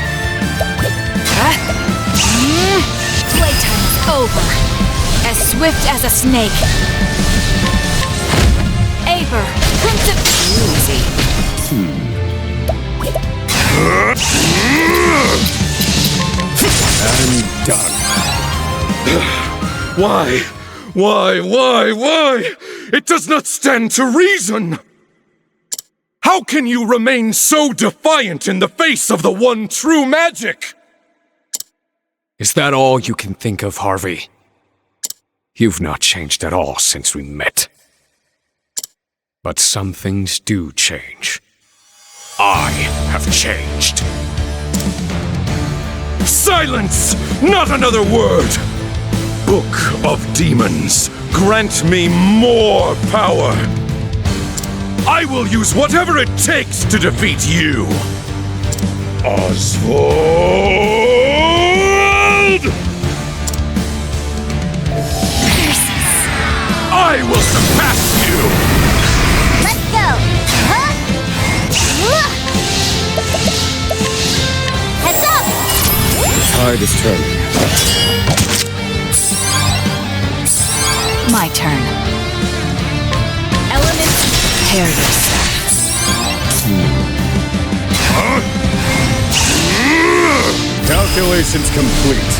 Playtime's over. Viper, as swift as a snake. Aber, Prince of... Easy. I'm done. Why? Why? It does not stand to reason! How can you remain so defiant in the face of the one true magic? Is that all you can think of, Harvey? You've not changed at all since we met. But some things do change. I have changed. Silence! Not another word! Book of Demons, grant me more power! I will use whatever it takes to defeat you! Osvald! I will surpass you! Let's go! Huh? Heads up! The tide is turning. My turn. Elements, prepare yourselves. Calculations complete.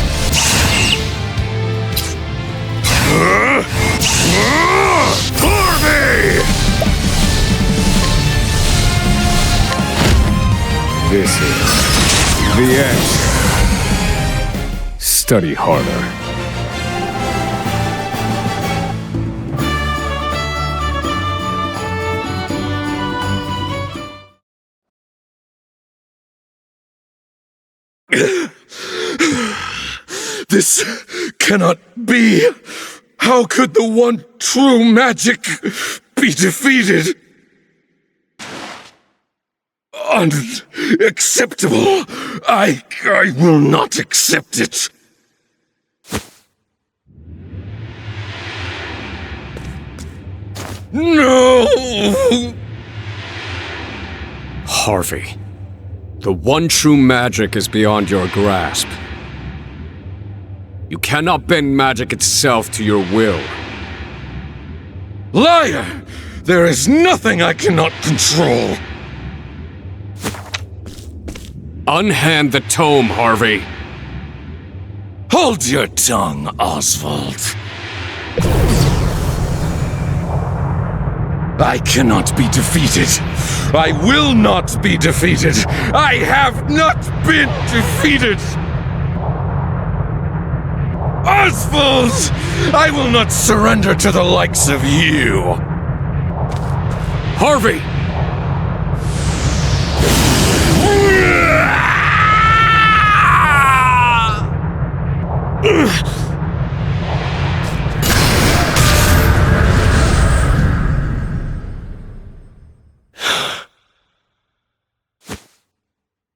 Harvey! This is the answer. Study harder. This cannot be. How could the one true magic be defeated? Unacceptable. I will not accept it. No! Harvey, the one true magic is beyond your grasp. You cannot bend magic itself to your will. Liar! There is nothing I cannot control. Unhand the tome, Harvey. Hold your tongue, Osvald. I cannot be defeated. I will not be defeated. I have not been defeated. Osvald! I will not surrender to the likes of you. Harvey!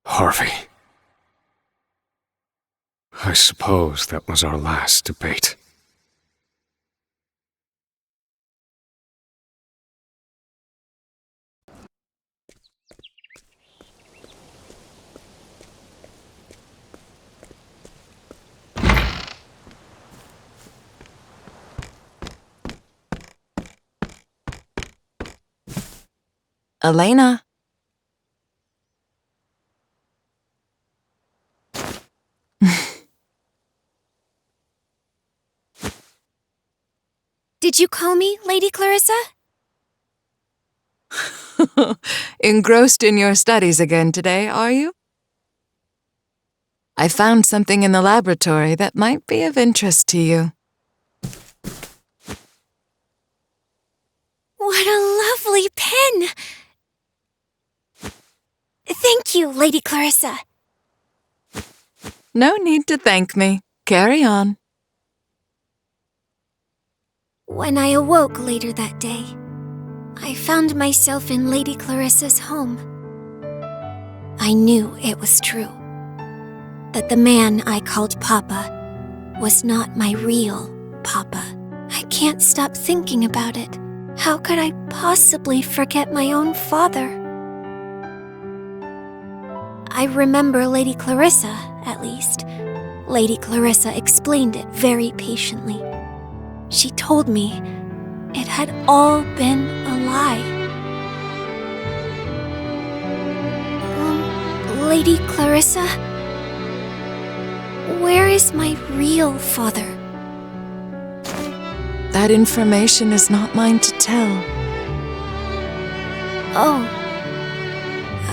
Harvey. I suppose that was our last debate. Elena. Did you call me, Lady Clarissa? Engrossed in your studies again today, are you? I found something in the laboratory that might be of interest to you. What a lovely pen! Thank you, Lady Clarissa. No need to thank me. Carry on. When I awoke later that day, I found myself in Lady Clarissa's home. I knew it was true, that the man I called Papa was not my real Papa. I can't stop thinking about it. How could I possibly forget my own father? I remember Lady Clarissa, at least, Lady Clarissa explained it very patiently. She told me it had all been a lie. Lady Clarissa? Where is my real father? That information is not mine to tell. Oh,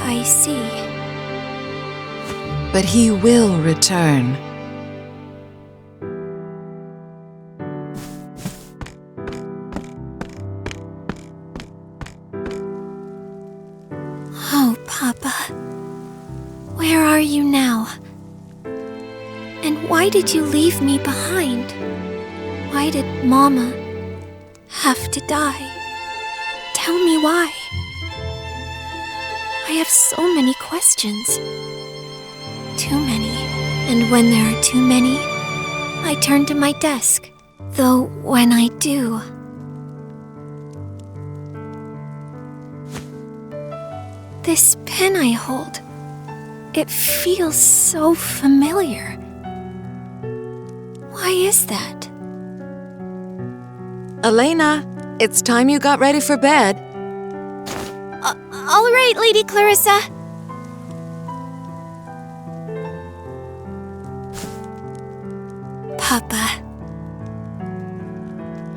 I see. But he will return. Oh, Papa. Where are you now? And why did you leave me behind? Why did Mama have to die? Tell me why. I have so many questions. Too many. And when there are too many, I turn to my desk. Though when I do... This pen I hold, it feels so familiar. Why is that? Elena, it's time you got ready for bed. All right, Lady Clarissa. Papa.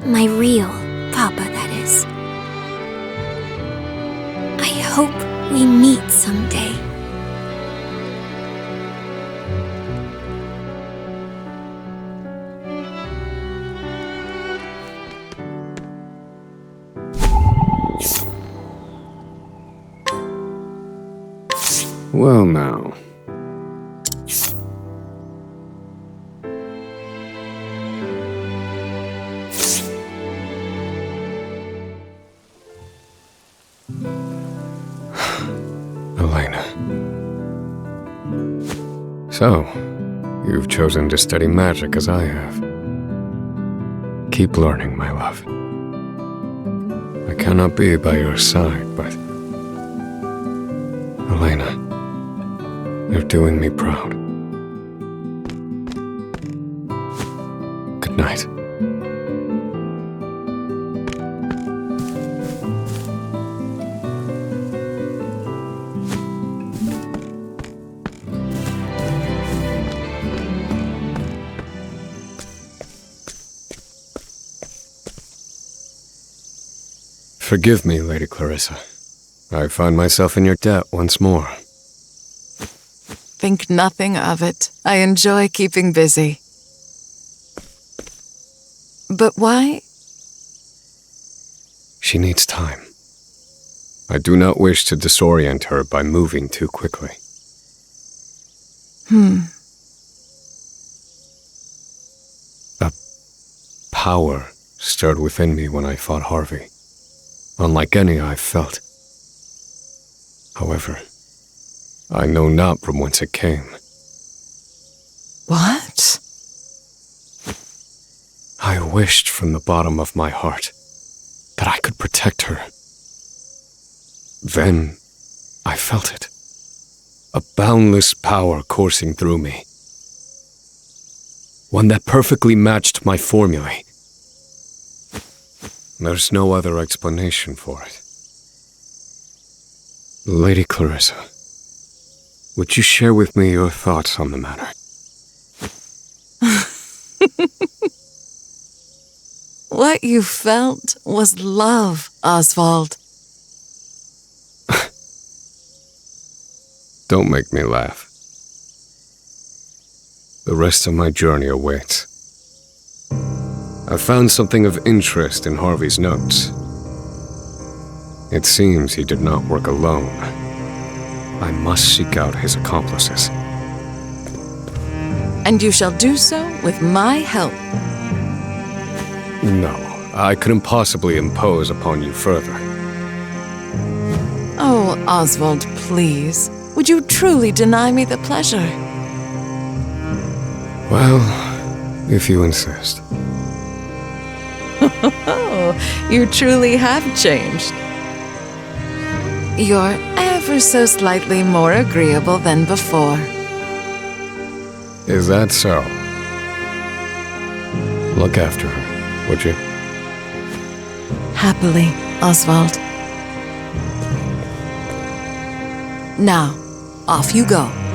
My real Papa, that is. I hope we meet someday. Well now. Elena. So, you've chosen to study magic as I have. Keep learning, my love. I cannot be by your side, but... Elena, you're doing me proud. Good night. Forgive me, Lady Clarissa. I find myself in your debt once more. Think nothing of it. I enjoy keeping busy. But why? She needs time. I do not wish to disorient her by moving too quickly. A power stirred within me when I fought Harvey, unlike any I've felt. However, I know not from whence it came. What? I wished from the bottom of my heart that I could protect her. Then I felt it. A boundless power coursing through me. One that perfectly matched my formulae. There's no other explanation for it. Lady Clarissa, would you share with me your thoughts on the matter? What you felt was love, Osvald. Don't make me laugh. The rest of my journey awaits. I found something of interest in Harvey's notes. It seems he did not work alone. I must seek out his accomplices. And you shall do so with my help. No, I couldn't possibly impose upon you further. Oh, Osvald, please. Would you truly deny me the pleasure? Well, if you insist. You truly have changed. You're ever so slightly more agreeable than before. Is that so? Look after her, would you? Happily, Osvald. Now, off you go.